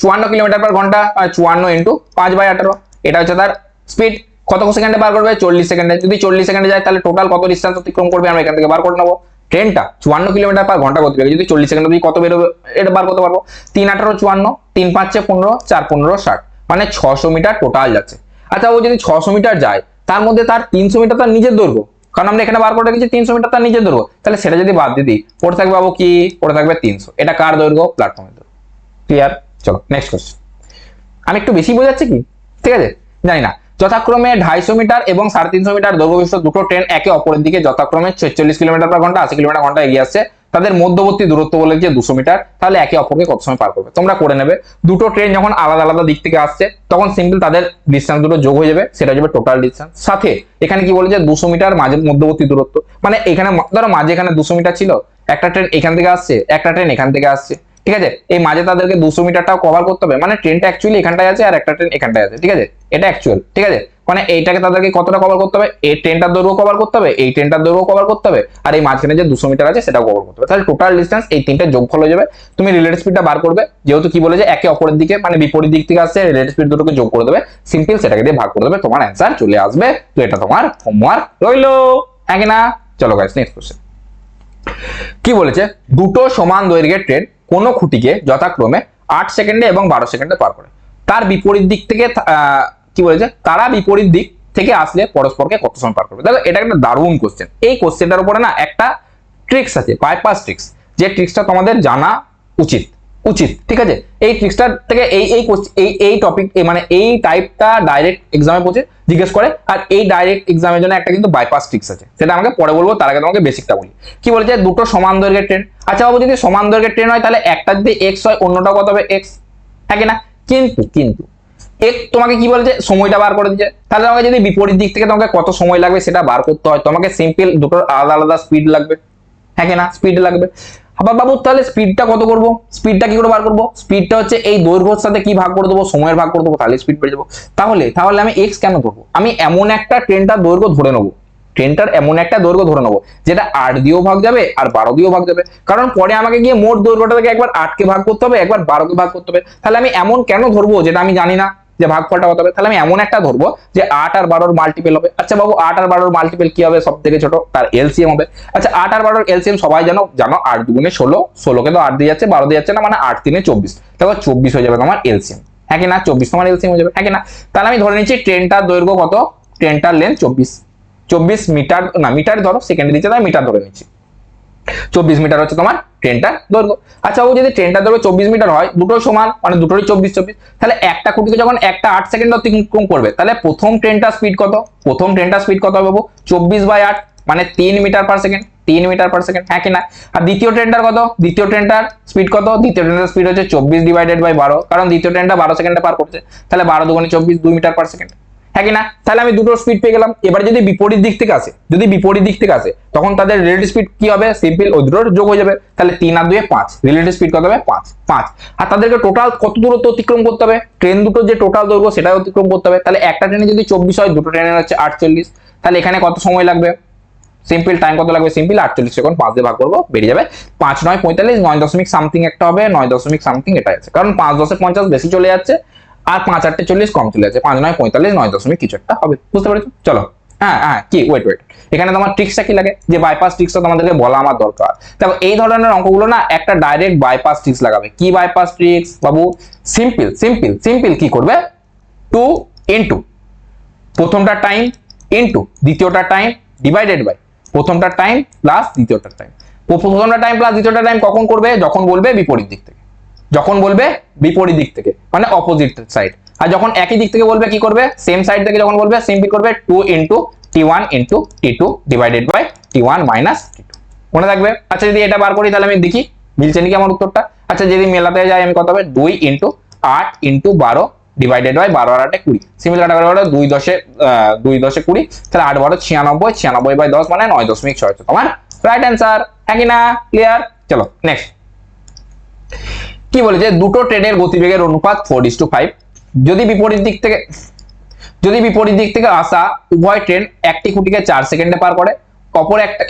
54 কিলোমিটার পার ঘন্টা, 54 × 5/18, এটা হচ্ছে তার স্পিড। কত সেকেন্ডে বার করবে? 40 সেকেন্ডে। যদি 40 সেকেন্ডে যায় তাহলে টোটাল কত ডিস্টেন্স অতিক্রম করবে আমরা এখান থেকে বার করে নেবো। ট্রেনটা 54 কিলোমিটার পার ঘন্টা গতিবেগে যদি 40 সেকেন্ডে যদি কত বেরোবে এটা বার করতে পারবো। 3 18 54, 3 5 15, 4 15 60, মানে 600 মিটার টোটাল যাচ্ছে। আচ্ছা ও যদি 600 মিটার যায় তার মধ্যে তার 300 মিটার তার নিজের দৈর্ঘ্য, কারণ আমরা এখানে বার করে রেখেছি 300 মিটার তার নিজের দৈর্ঘ্য, তাহলে সেটা যদি বাদ দিয়ে দিই পড়ে থাকবে বাবু কি? পড়ে থাকবে 300। এটা কার দৈর্ঘ্য? প্ল্যাটফর্মের দৈর্ঘ্য। ক্লিয়ার? চলো নেক্সট কোশ্চেন। আমি একটু বেশি বোঝাচ্ছি কি? ঠিক আছে, জানি না। যথাক্রমে 250 মিটার এবং 350 মিটার দৈর্ঘ্য বিশিষ্ট দুটো ট্রেন একে অপরের দিকে যথাক্রমে 46 কিলোমিটার পার ঘন্টা 80 কিলোমিটার ঘন্টা এগিয়ে আসছে। তাদের মধ্যবর্তী দূরত্ব বলে যে 200 মিটার। তাহলে একে অপরকে কত সময় পার করবে? তোমরা করে নেবে। দুটো ট্রেন যখন আলাদা আলাদা দিক থেকে আসছে তখন সিম্পল তাদের ডিস্টেন্স দুটো যোগ হয়ে যাবে, সেটা হয়ে যাবে টোটাল ডিস্টেন্স। সাথে এখানে কি বলে যে 200 মিটার মাঝে মধ্যবর্তী দূরত্ব, মানে এখানে ধরো মাঝে এখানে 200 মিটার ছিল, একটা ট্রেন এখান থেকে আসছে, একটা ট্রেন এখান থেকে আসছে, ঠিক আছে, এই মাঝে তাদেরকে 200 মিটারটাও কভার করতে হবে, মানে ট্রেনটা অ্যাকচুয়ালি এখানটায় আছে আর একটা ট্রেন এখানটায় আছে, ঠিক আছে, এটা অ্যাকচুয়াল, ঠিক আছে, মানে এইটাকে তাদেরকে কতটা কভার করতে হবে? এই ট্রেনটার দৈর্ঘ্য কভার করতে হবে, এই ট্রেনটার দৈর্ঘ্য কভার করতে হবে, আর এই মাঝখানে যে 200 মিটার আছে সেটাও কভার করতে হবে। তাহলে টোটাল ডিস্টেন্স এই তিনটে যোগফল হয়ে যাবে। তুমি রিলেটিভ স্পিডটা বার করবে, যেহেতু কি বলে যে একে অপরের দিকে মানে বিপরীত দিক থেকে আসছে, রিলেটিভ স্পিড দুটোকে যোগ করে দেবে, সিম্পল সেটাকে দিয়ে ভাগ করে দেবে, তোমার অ্যান্সার চলে আসবে। তো এটা তোমার হোমওয়ার্ক রইলো, হ্যাঁ কি না? চলো গাইস নেক্সট কোশ্চেন। কি বলেছে? দুটো সমান দৈর্ঘ্যের ট্রেন কোন খুঁটিকে যথাক্রমে 8 সেকেন্ডে এবং 12 সেকেন্ডে পার করে। তার বিপরীত দিক থেকে কি বলেছে? তারা বিপরীত দিক থেকে আসলে পরস্পরকে কত সময় পার করবে। দেখো এটা একটা দারুণ কোশ্চেন। এই কোশ্চেনটার উপরে না একটা ট্রিক্স আছে, বাইপাস ট্রিক্স, যে ট্রিক্সটা তোমাদের জানা উচিত, ঠিক আছে। এই ট্রিক্সটা থেকে এই টপিক মানে এই টাইপটা ডাইরেক্ট এক্সামে পৌঁছে জিজ্ঞেস করে, আর এই ডাইরেক্ট এক্সামের জন্য একটা কিন্তু বাইপাস ট্রিক্স আছে, সেটা আমাকে পরে বলবো, তার আগে তোমাকে বেসিকটা বলি। কি বলেছে? দুটো সমান দৈর্ঘ্যের ট্রেন। আচ্ছা বাবু যদি সমান দৈর্ঘ্যের ট্রেন হয় তাহলে একটা যদি এক্স হয় অন্যটা কত হবে? এক্স, হ্যাঁ কি না? কিন্তু তোমাকে কি বলেছে? সময়টা বার করে দিচ্ছে। তাহলে তোমাকে যদি বিপরীত দিক থেকে তোমাকে কত সময় লাগবে সেটা বার করতে হয়, তোমাকে সিম্পল দুটোর আলাদা আলাদা স্পিড লাগবে, হ্যাঁ কি না? স্পিড লাগবে। আবার বাবু তাহলে স্পিডটা কত করবো? স্পিডটা কি করে বার করবো? স্পিডটা হচ্ছে এই দৈর্ঘ্যের সাথে কি ভাগ করে দেবো? সময়ের ভাগ করে দেবো, তাহলে স্পিড পেয়ে যাবো। তাহলে আমি এক্স কেন ধরবো? আমি এমন একটা ট্রেনটার দৈর্ঘ্য ধরে নেবো, যেটা 8 দিয়েও ভাগ যাবে আর 12 দিয়েও ভাগ যাবে, কারণ পরে আমাকে গিয়ে মোট দৈর্ঘ্যটাকে একবার 8 কে ভাগ করতে হবে, একবার 12 কে ভাগ করতে হবে। তাহলে আমি এমন কেন ধরবো যেটা আমি জানি না যে ভাগফলটা কত হবে? তাহলে আমি এমন একটা ধরবো যে 8 আর 12 মাল্টিপল হবে। আচ্ছা বাবু 8 আর 12 মাল্টিপল কি হবে? সব থেকে ছোট, তার এলসিএম হবে। আচ্ছা 8 আর 12 এলসিএম সবাই জানো 8 দুগুণে 16, 16 কে তো 8 দিয়ে যাচ্ছে, 12 দিয়ে যাচ্ছে না, মানে 8 3 24, তারপর 24 হয়ে যাবে তোমার এলসিএম, হ্যাঁ কি না? 24 তোমার এলসিএম হয়ে যাবে, হ্যাঁ কি না? তাহলে আমি ধরে নিচ্ছি ট্রেনটার দৈর্ঘ্য কত? ট্রেনটার লেন্থ 24 মিটার, না মিটার ধরো, সেকেন্ডে দিচ্ছে তাই মিটার ধরে নিচ্ছি, 24 মিটার হচ্ছে তোমার ট্রেনটার দৈর্ঘ্য। আচ্ছা ও যদি ট্রেনটার দৈর্ঘ্য 24 মিটার হয়, দুটো সমান মানে দুটোরই 24, তাহলে একটা খুঁটিকে যখন একটা 8 সেকেন্ড অতিক্রম করবে তাহলে প্রথম ট্রেনটার স্পিড কত? প্রথম ট্রেনটার স্পিড কত হবে বাবু? 24/8 মানে 3 metre per second, 3 metre per second, হ্যাঁ কি না? আর দ্বিতীয় ট্রেনটার কত? দ্বিতীয় ট্রেনটার স্পিড কত? দ্বিতীয় ট্রেনটার স্পিড হচ্ছে 24 ডিভাইডেড বাই 12, কারণ দ্বিতীয় ট্রেনটা 12 সেকেন্ডে পার করছে, তাহলে 12 দুগুণে 24, 2 মিটার পার সেকেন্ড, হ্যাঁ কি না? তাহলে আমি দুটো স্পিড পেয়ে গেলাম। এবার যদি বিপরীত দিক থেকে আসে, যদি বিপরীত দিক থেকে আসে তখন তাদের রিলেটিভ স্পিড কি হবে? সিম্পল ওই দুটোর যোগ হয়ে যাবে, তাহলে 3 আর 2 5, রিলেটিভ স্পিড কত হবে? 5। আর তাদেরকে টোটাল কত দূরত্ব অতিক্রম করতে হবে? ট্রেন দুটো যে টোটাল দৈর্ঘ্য সেটা অতিক্রম করতে হবে, তাহলে একটা ট্রেনে যদি 24 হয়, দুটো ট্রেনের হচ্ছে 48, তাহলে এখানে কত সময় লাগবে? সিম্পল টাইম কত লাগবে? সিম্পল 48 সেকেন্ড, 5 দিয়ে ভাগ করবো, বেরিয়ে যাবে 5 9 45, 9 দশমিক সামথিং একটা হবে, 9 দশমিক সামথিং এটা আছে, কারণ 5 10 50 বেশি চলে যাচ্ছে আর 5 8 40 কম চলে যাচ্ছে, 5 9 45, 9 দশমিক কিছু একটা হবে, বুঝতে পেরেছো? চলো হ্যাঁ কি ওয়েট এখানে তোমার ট্রিক্সটা কি লাগে, যে বাইপাস ট্রিক্সটা তোমাদেরকে বলা আমার দরকার। দেখো এই ধরনের অঙ্কগুলো না একটা ডাইরেক্ট বাইপাস ট্রিক্স লাগাবে। কি বাইপাস ট্রিক্স বাবু? সিম্পল কি করবে? 2 ইনটু প্রথমটা টাইম ইনটু দ্বিতীয়টা টাইম ডিভাইডেড বাই প্রথমটা টাইম প্লাস দ্বিতীয়টা টাইম। প্রথমটা টাইম প্লাস দ্বিতীয়টা টাইম কখন করবে? যখন বলবে বিপরীত দিক থেকে, যখন বলবে বিপরীত দিক থেকে মানে অপোজিট সাইড। আর যখন একই দিক থেকে বলবে কি করবে? সেম সাইড থেকে যখন বলবে সিম্পল করবে 2 into t1 into t2 divided by t1 minus t2, মনে থাকবে? আচ্ছা যদি এটা বার করি তাহলে আমি দেখি মিলছে নাকি আমার উত্তরটা। আচ্ছা যদি মেলাতে যাই আমি কত হবে? 2 ইনটু 8 ইনটু 12 ডিভাইডেড বাই 12 আর 8 20, সিম্পল কাটাকাটি করে 2 10 20, তাহলে 8 12 96, 96 বাই 10 মানে 9.6 তোমার রাইট অ্যান্সার, হ্যাঁ কি না? ক্লিয়ার? চলো নেক্সট কি বলেছে? দুটো ট্রেনের গতিবেগের অনুপাত 4:5। যদি বিপরীত দিক থেকে আসা উভয় ট্রেন একটি খুঁটিকে 4 সেকেন্ডে পার করে, অপর একটা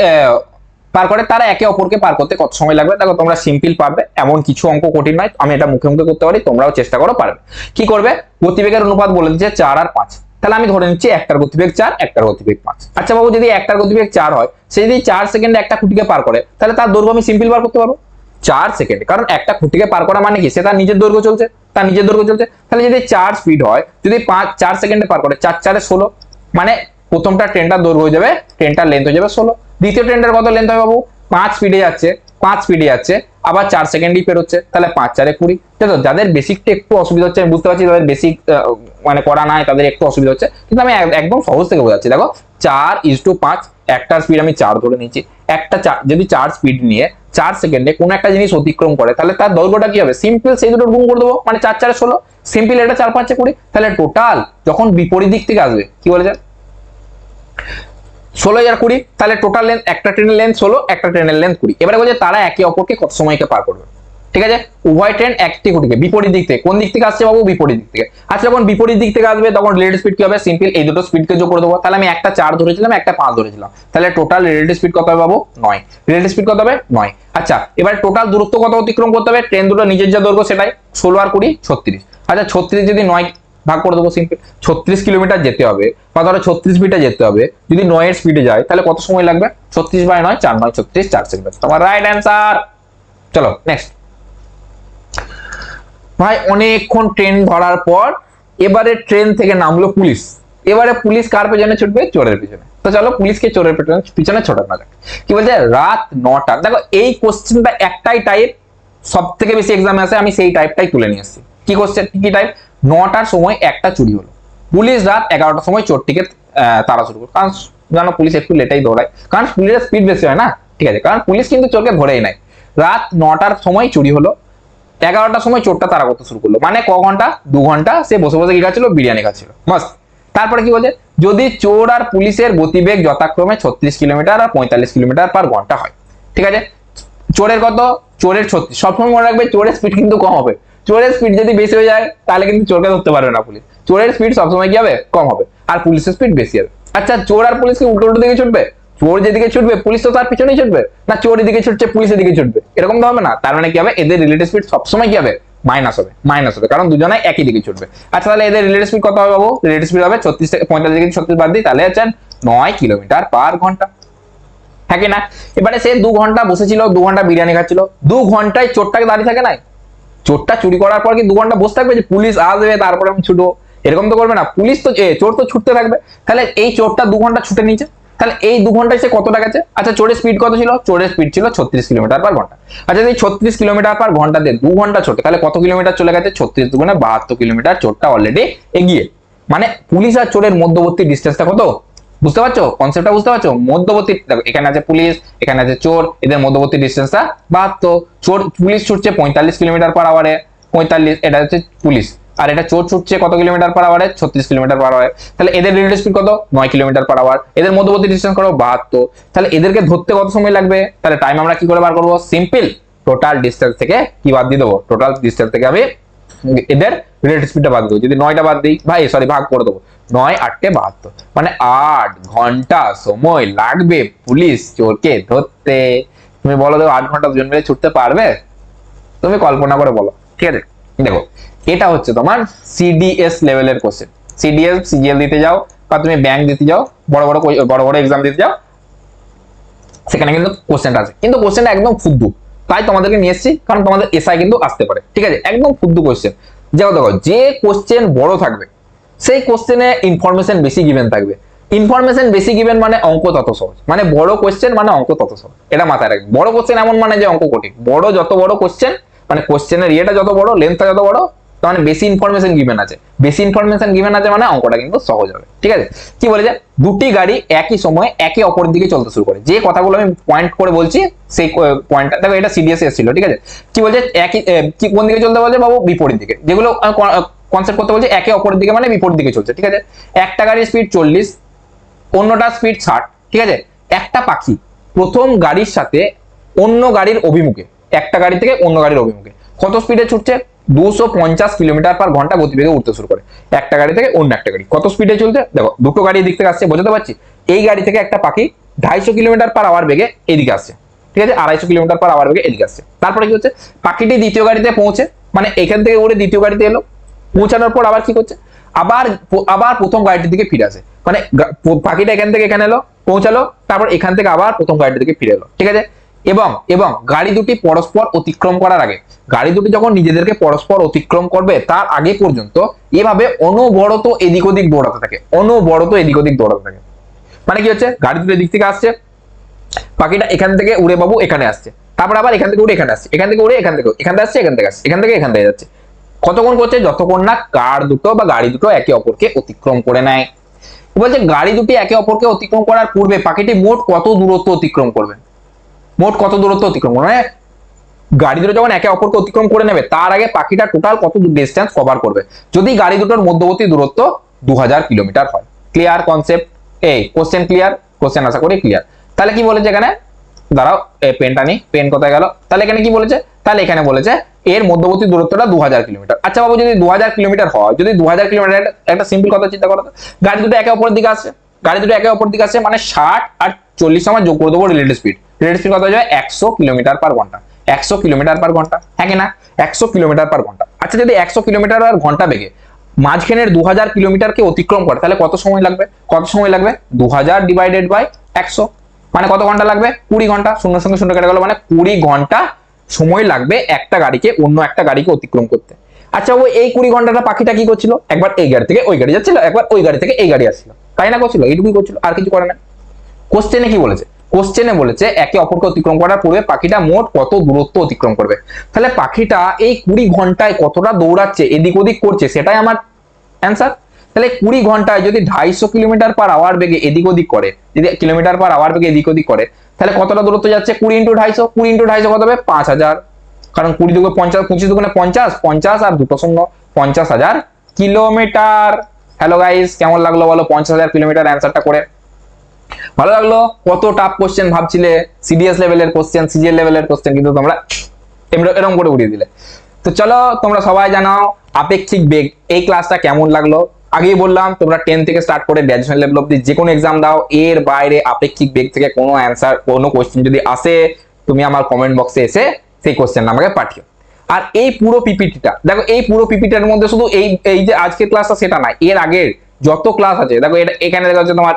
পার করে, তারা একে অপরকে পার করতে কত সময় লাগবে? দেখো তোমরা সিম্পল পারবে, এমন কিছু অঙ্ক কঠিন নয়, আমি এটা মুখে মুখে করতে পারি, তোমরাও চেষ্টা করো পারবে। কি করবে? গতিবেগের অনুপাত বলে দিচ্ছে 4 আর 5, তাহলে আমি ধরে নিচ্ছি একটার গতিবেগ 4, একটার গতিবেগ 5। আচ্ছা বাবু যদি একটার গতিবেগ 4 হয়, সে যদি 4 সেকেন্ডে একটা খুঁটিকে পার করে, তাহলে তার দৈর্ঘ্য আমি সিম্পল বার করতে পারবো 4 সেকেন্ড, কারণ একটা খুঁটিকে পার করা মানে কি? সে তার নিজের দৈর্ঘ্য চলছে, তাহলে যদি 4 স্পিড হয়, যদি 4 সেকেন্ডে পার করে, 4 4 16, মানে প্রথমটা ট্রেনটার দৈর্ঘ্য হয়ে যাবে, ট্রেনটার লেন্থ হয়ে যাবে 16। দ্বিতীয় ট্রেনটার কত লেন্থ হবে বাবু? 5 স্পিডে যাচ্ছে আবার 4 সেকেন্ডই পেরোচ্ছে, তাহলে 5 4 20। দেখো যাদের বেসিকটা একটু অসুবিধা হচ্ছে, আমি বুঝতে পারছি যাদের বেসিক মানে করা নাই তাদের একটু অসুবিধা হচ্ছে, কিন্তু আমি একদম সহজ থেকে বোঝাচ্ছি। দেখো 4:5, একটার স্পিড আমি 4 ধরে নিচ্ছি, একটা যদি 4 স্পিড নিয়ে 4 সেকেন্ডে কোন একটা জিনিস অতিক্রম করে, তাহলে তার দৈর্ঘ্যটা কি হবে? সিম্পল সেই দুটো গুণ করে দেবো, মানে 4 4 16, সিম্পল এটা 4 5 20, তাহলে টোটাল যখন বিপরীত দিক থেকে আসবে কি বলেছে? 16 আর 20, তাহলে টোটাল লেন্থ, একটা ট্রেনের লেন্থ 16, একটা ট্রেনের লেন্থ 20। এবারে বলছে তারা একে অপরকে কত সময়কে পার করবে। ঠিক আছে, উভয় ট্রেন একটি খুঁটিকে বিপরীত দিক থেকে, কোন দিক থেকে আসছে বাবু? বিপরীত দিক থেকে। আচ্ছা যখন বিপরীত দিক থেকে আসবে তখন রিলেটিভ স্পিড কি হবে? সিম্পল এই দুটো স্পিডকে যোগ করে দেবো, তাহলে আমি একটা 4 ধরেছিলাম, একটা 5 ধরেছিলাম, তাহলে টোটাল রিলেটিভ স্পিড কত হবে বাবু? 9। রিলেটিভ স্পিড কত হবে? 9। আচ্ছা এবার টোটাল দূরত্ব কত অতিক্রম করতে হবে? ট্রেন দুটো নিজের যা দৈর্ঘ্য সেটাই, 16 আর 20 36। আচ্ছা 36 যদি 9 ভাগ করে দেবো, সিম্পল 36 কিলোমিটার যেতে হবে, বা ধরো 36 স্পিডে যেতে হবে, যদি 9 এর স্পিডে যায় তাহলে কত সময় লাগবে? 36 বাই 9, 4 9 36, 4 সেকেন্ড তোমার রাইট অ্যান্সার। চলো নেক্সট ভাই, অনেকক্ষণ ট্রেন ধরার পর এবারে ট্রেন থেকে নামলো পুলিশ। এবারে পুলিশ কার পেছনে ছুটবে? চোরের পেছনে। তো চলো পুলিশকে চোরের পিছনে ছোটানো যাক। কি বলছে? রাত 9টা। দেখো এই কোশ্চেনটা একটাই টাইপ, সব থেকে বেশি এক্সামে আসে, আমি সেই টাইপটাই তুলে নিয়ে আসছি। কি কোশ্চেন, কি টাইপ? 9টার সময় একটা চুরি হলো, পুলিশ রাত 11টার সময় চোরটিকে তাড়া শুরু করলো। কারণ জানো পুলিশ একটু লেটাই দৌড়ায়, কারণ পুলিশের স্পিড বেশি হয় না। ঠিক আছে, কারণ পুলিশ কিন্তু চোরকে ধরেই নাই। রাত 9টার সময় চুরি হলো, 11টার সময় চোরটা তাড়া করতে শুরু করলো, মানে ক ঘন্টা? 2 ঘন্টা সে বসে বসে কি খাচ্ছিল? বিরিয়ানি খাচ্ছিল, মস্ত। তারপরে কি বলছে? যদি চোর আর পুলিশের গতিবেগ যথাক্রমে 36 কিলোমিটার আর 45 কিলোমিটার পার ঘন্টা হয়। ঠিক আছে, চোরের কত? চোরের 36। সবসময় মনে রাখবে চোরের স্পিড কিন্তু কম হবে। চোরের স্পিড যদি বেশি হয়ে যায় তাহলে কিন্তু চোরকে ধরতে পারবে না পুলিশ। চোরের স্পিড সবসময় কি হবে? কম হবে, আর পুলিশের স্পিড বেশি হবে। আচ্ছা চোর আর পুলিশকে উল্টো উল্টো দিকে ছুটবে? চোর যেদিকে ছুটবে পুলিশ তো তার পিছনেই ছুটবে না, চোর এদিকে ছুটছে পুলিশের দিকে ছুটবে, এরকম তো হবে না। তার মানে কি হবে? এদের রিলেটিভ স্পিড সবসময় কি হবে? মাইনাস হবে, কারণ দুজনে একই দিকে ছুটবে। আচ্ছা তাহলে এদের রিলেটিভ স্পিড কত হবে বাবু? রিলেটিভ স্পিড হবে 36 থেকে 45 থেকে 36 বাদ দিই, তাহলে হচ্ছে 9 কিলোমিটার পার ঘন্টা, হ্যাঁ কি না? এবারে সে 2 ঘন্টা বসেছিল, 2 ঘন্টা বিরিয়ানি খাচ্ছিল, 2 ঘন্টায় চোরটাকে দাঁড়িয়ে থাকে নাই? চোরটা চুরি করার পর কি 2 ঘন্টা বসে থাকবে যে পুলিশ আসবে তারপরে আমি ছুটবো? এরকম তো করবে না, পুলিশ তো চোর তো ছুটতে থাকবে। তাহলে এই চোরটা 2 ঘন্টা ছুটে নিয়েছে, তাহলে এই 2 ঘন্টায় সে কতটা গেছে? আচ্ছা চোরের স্পিড কত ছিল? চোরের স্পিড ছিল 36 কিলোমিটার পার ঘন্টা। আচ্ছা এই 36 কিলোমিটার পার ঘন্টা দিয়ে 2 ঘন্টা ছোটে, তাহলে কত কিলোমিটার চলে গেছে? 36 দুগুণে 72 কিলোমিটার চোরটা অলরেডি এগিয়ে। মানে পুলিশ আর চোরের মধ্যবর্তী ডিস্টেন্সটা কত? বুঝতে পারছো কনসেপ্টটা? বুঝতে পারছো? মধ্যবর্তী, দেখো এখানে আছে পুলিশ, এখানে আছে চোর, এদের মধ্যবর্তী ডিস্টেন্সটা 72। চোর, পুলিশ ছুটছে 45 কিলোমিটার পার আওয়ারে, 45, এটা হচ্ছে পুলিশ, আর এটা চোর ছুটছে কত কিলোমিটার পার আওয়ারে? 36 kilometre per আওয়ারে। তাহলে এদের রিলেটিভ স্পিড কত? 9 কিলোমিটার পার আওয়ার। এদের মধ্যবর্তী ডিস্টেন্স কত? 72। তাহলে এদেরকে ধরতে কত সময় লাগবে? তাহলে টাইম আমরা কি করে বার করবো? সিম্পল, টোটাল ডিস্টেন্স থেকে কি বাদ দিয়ে দেবো? টোটাল ডিস্টেন্স থেকে আমি এদের রিলেটিভ স্পিডটা বাদ দেবো। যদি 9টা বাদ দিই, ভাই সরি ভাগ করে দেবো, 9 8 72, মানে 8 ঘন্টা সময় লাগবে পুলিশ চোরকে ধরতে। তুমি বলো তো 8 ঘন্টা দুজন মিলে ছুটতে পারবে? তুমি কল্পনা করে বলো, ঠিক আছে? দেখো এটা হচ্ছে তোমার সিডিএস লেভেলের কোশ্চেন। সিডিএস, সিজিএল দিতে যাও বা তুমি ব্যাংক দিতে যাও, বড় বড় এক্সাম দিতে যাও, সেখানে কিন্তু কোশ্চেনটা আছে, কিন্তু কোশ্চেনটা একদম ফুদ্দু, তাই তোমাদেরকে নিয়ে এসেছি, কারণ তোমাদের এসআই কিন্তু আসতে পারে, ঠিক আছে? একদম ফুদ্দু কোশ্চেন। দেখো দেখো, যে কোশ্চেন বড় থাকবে সেই কোশ্চেনে ইনফরমেশন বেশি গিভেন থাকবে। ইনফরমেশন বেশি গিভেন মানে অঙ্ক তত সহজ, মানে বড় কোশ্চেন মানে অঙ্ক তত সহজ, এটা মাথায় রাখবে। বড় কোশ্চেন এমন মানে যে অঙ্ক কঠিন, বড় যত বড় কোশ্চেন, মানে কোশ্চেনের ইয়েটা যত বড়, লেন্থটা যত বড়, মানে বেশি ইনফরমেশন গিভেন আছে, বেশি ইনফরমেশন গিভেন আছে মানে অঙ্কটা কিন্তু সহজ হবে, ঠিক আছে? কি বলে যে দুটি গাড়ি একই সময়ে একে অপরের দিকে চলতে শুরু করে, যে কথাগুলো আমি পয়েন্ট করে বলছি সেই পয়েন্টটা দেখো, এটা সিডিএস এসেছিল, ঠিক আছে? কি বলছে? একই, কি কোন দিকে চলতে বলছে বাবু? বিপরীত দিকে। যেগুলো কনসেপ্ট করতে বলছে একে অপরের দিকে মানে বিপরীত দিকে চলছে, ঠিক আছে? একটা গাড়ির স্পিড 40, অন্যটার স্পিড 60, ঠিক আছে? একটা পাখি প্রথম গাড়ির সাথে অন্য গাড়ির অভিমুখে, একটা গাড়ি থেকে অন্য গাড়ির অভিমুখে কত স্পিডে ছুটছে? 250 কিলোমিটার পার ঘন্টা গতিবেগে উঠতে শুরু করে। একটা গাড়ি থেকে অন্য একটা গাড়ি কত স্পিডে চলছে? দেখো দুটো গাড়ি দিক থেকে আসছে, বোঝাতে পারছি? এই গাড়ি থেকে একটা পাখি 250 কিলোমিটার পার আওয়ার বেগে এদিকে আসছে, ঠিক আছে? 250 কিলোমিটার পার আওয়ার বেগে এদিকে আসছে। তারপরে কি হচ্ছে? পাখিটি দ্বিতীয় গাড়িতে পৌঁছে, মানে এখান থেকে উড়ে দ্বিতীয় গাড়িতে এলো, পৌঁছানোর পর আবার কি করছে? আবার আবার প্রথম গাড়িটির দিকে ফিরে আসে, মানে পাখিটা এখান থেকে এখানে এলো, পৌঁছালো, তারপর এখান থেকে আবার প্রথম গাড়িটির দিকে ফিরে এলো, ঠিক আছে? এবং এবং গাড়ি দুটি পরস্পর অতিক্রম করার আগে, গাড়ি দুটি যখন নিজেদেরকে পরস্পর অতিক্রম করবে তার আগে পর্যন্ত এভাবে অনবরত এদিক ওদিক দৌড়াতে থাকে, অনবরত এদিক ওদিক দৌড়াতে থাকে। মানে কি হচ্ছে? গাড়ি দুটো দিক থেকে আসছে, পাখিটা এখান থেকে উড়ে বাবু এখানে আসছে, তারপর আবার এখান থেকে উড়ে এখানে আসছে, এখান থেকে উড়ে এখান থেকে এখান থেকে আসছে, এখান থেকে আসছে, এখান থেকে এখান থেকে যাচ্ছে। কতক্ষণ করছে? যতক্ষণ না কার দুটো বা গাড়ি দুটো একে অপরকে অতিক্রম করে নেয়। বলছে গাড়ি দুটি একে অপরকে অতিক্রম করার পূর্বে পাখিটি মোট কত দূরত্ব অতিক্রম করবে? মোট কত দূরত্ব অতিক্রম করবে, মানে গাড়ি দুটো যখন একে অপরকে অতিক্রম করে নেবে তার আগে পাখিটা টোটাল কত ডিস্টেন্স কভার করবে, যদি গাড়ি দুটোর মধ্যবর্তী দূরত্ব 2000 কিলোমিটার হয়। Clear concept? এই কোশ্চেন ক্লিয়ার? কোশ্চেন আশা করি ক্লিয়ার। তাহলে কি বলেছে এখানে? দাঁড়াও, পেনটা নি, পেন কোথায় গেল? তাহলে এখানে কি বলেছে? তাহলে এখানে বলেছে এর মধ্যবর্তী দূরত্বটা 2000 কিলোমিটার। আচ্ছা বাবু, যদি 2000 কিলোমিটার হয়, যদি 2000 কিলোমিটার, একটা সিম্পল কথা চিন্তা করো তো, গাড়ি দুটো একে অপরের দিকে আসছে, গাড়ি দুটো একে অপরের দিকে আসছে, মানে 60 আর 40 আমার যোগ করে দেবো রিলেটিভ স্পিড। রিলেটিভ স্পিড কত হয়ে যাবে? 100 কিলোমিটার পার ঘন্টা। 100 কিলোমিটার পার ঘন্টা, হ্যাঁ কি না? 100 কিলোমিটার পার ঘন্টা। আচ্ছা, যদি 100 কিলোমিটার পার ঘন্টা বেগে মাঝখানের 2000 কিলোমিটারকে অতিক্রম করে, তাহলে কত সময় লাগবে? কত সময় লাগবে? 2000 ডিভাইডেড বাই 100, মানে কত ঘন্টা লাগবে? 20 ঘন্টা। শূন্যের সঙ্গে শূন্য কেটে গেল, মানে 20 ঘন্টা সময় লাগবে একটা গাড়িকে অন্য একটা গাড়িকে অতিক্রম করতে। আচ্ছা ও এই 20 ঘন্টাটা পাখিটা কি করছিল? একবার এই গাড়ি থেকে ওই গাড়ি যাচ্ছিল, একবার ওই গাড়ি থেকে এই গাড়ি আসছিল, তাই না? করছিল, এইটুকুই করছিল, আর কিছু করে না। কোশ্চেনে কি বলেছে? কোশ্চেনে বলেছে একে অপরকে অতিক্রম করার পূর্বে পাখিটা মোট কত দূরত্ব অতিক্রম করবে। তাহলে পাখিটা এই 20 ঘন্টায় কতটা দৌড়াচ্ছে, এদিক ওদিক করছে, সেটাই আমার অ্যান্সার। তাহলে 20 ঘন্টায় যদি 250 কিলোমিটার পার আওয়ার বেগে এদিক ওদিক করে, যদি কিলোমিটার পার আওয়ার বেগে এদিক ওদিক করে, তাহলে কতটা দূরত্ব যাচ্ছে? 20 ইন্টু 250, 20 ইন্টু 250 কত হবে? 5000, কারণ 20 দুগুণে 50, 25 দুগুণে 50, 50 আর দুটো শূন্য, 50,000 কিলোমিটার। হ্যালো গাইস, কেমন লাগলো বলো 50,000 কিলোমিটার অ্যান্সারটা করে? ভালো লাগলো? কত টাফ কোশ্চেন ভাবছিলে, সিডিএস লেভেলের কোশ্চেন, সিজিএল লেভেলের কোশ্চেন, কিন্তু তোমরা এরকম করে উড়িয়ে দিলে। তো চলো, তোমরা সবাই জানাও আপেক্ষিক বেগ এই ক্লাসটা কেমন লাগলো। আগেই বললাম তোমরা 10 থেকে স্টার্ট করে গ্র্যাজুয়েশন লেভেল অবধি যে কোনো এক্সাম দাও, এর বাইরে আপেক্ষিক বেগ থেকে কোনো অ্যান্সার, কোনো কোশ্চেন যদি আসে, তুমি আমার কমেন্ট বক্সে এসে সেই কোশ্চেন আমাকে পাঠিও। আর এই পুরো পিপিটিটা দেখো, এই পুরো পিপিটির মধ্যে শুধু এই যে আজকের ক্লাসটা সেটা না, এর আগের যত ক্লাস আছে দেখো, এটা এখানে দেখা হচ্ছে তোমার,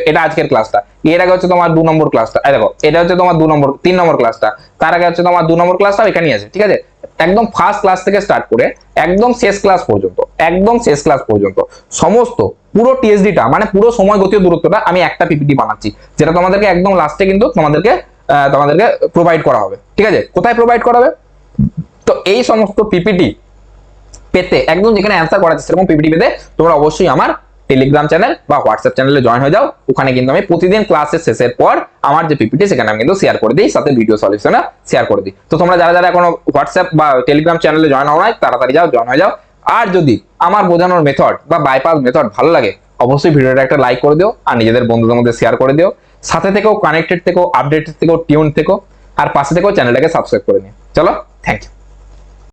এটা আজকের ক্লাসটা, এর আগে হচ্ছে তোমার 2 নম্বর ক্লাসটা, দেখো এটা হচ্ছে তোমার 2 নম্বর 3 নম্বর ক্লাসটা, তার আগে হচ্ছে তোমার 2 নম্বর ক্লাসটাও এখানেই আছে, ঠিক আছে? একদম ফার্স্ট ক্লাস থেকে স্টার্ট করে একদম শেষ ক্লাস পর্যন্ত, একদম শেষ ক্লাস পর্যন্ত সমস্ত পুরো টিএসডিটা, মানে পুরো সময় গতীয় দূরত্বটা আমি একটা পিপিটি বানাচ্ছি, যেটা তোমাদেরকে একদম লাস্টে কিন্তু তোমাদেরকে প্রোভাইড করা হবে, ঠিক আছে? কোথায় প্রোভাইড করা হবে? তো এই সমস্ত পিপিটি পেতে, একদম যেখানে অ্যান্সার করা আছে সেরকম পিপিটি পেতে তোমরা অবশ্যই আমার টেলিগ্রাম চ্যানেল বা হোয়াটসঅ্যাপ চ্যানেলে জয়েন হয়ে যাও। ওখানে কিন্তু আমি প্রতিদিন ক্লাসের শেষের পর আমার যে পিপিটি সেখানে আমি কিন্তু শেয়ার করে দিই, সাথে ভিডিও সলিউশন শেয়ার করে দিই। তো তোমরা যারা যারা এখনো হোয়াটসঅ্যাপ বা টেলিগ্রাম চ্যানেলে জয়েন হও নাই, তাড়াতাড়ি যাও, জয়েন হয়ে যাও। আর যদি আমার বোঝানোর মেথড বা বাইপাস মেথড ভালো লাগে, অবশ্যই ভিডিওটা একটা লাইক করে দিও আর নিজেদের বন্ধুদের মধ্যে শেয়ার করে দিও। সাথে থেকেও, কানেক্টেড থেকেও, আপডেটেড থেকেও, টিউন থেকেও, আর পাশে থেকেও চ্যানেলটাকে সাবস্ক্রাইব করে নিও। চলো, থ্যাংক ইউ।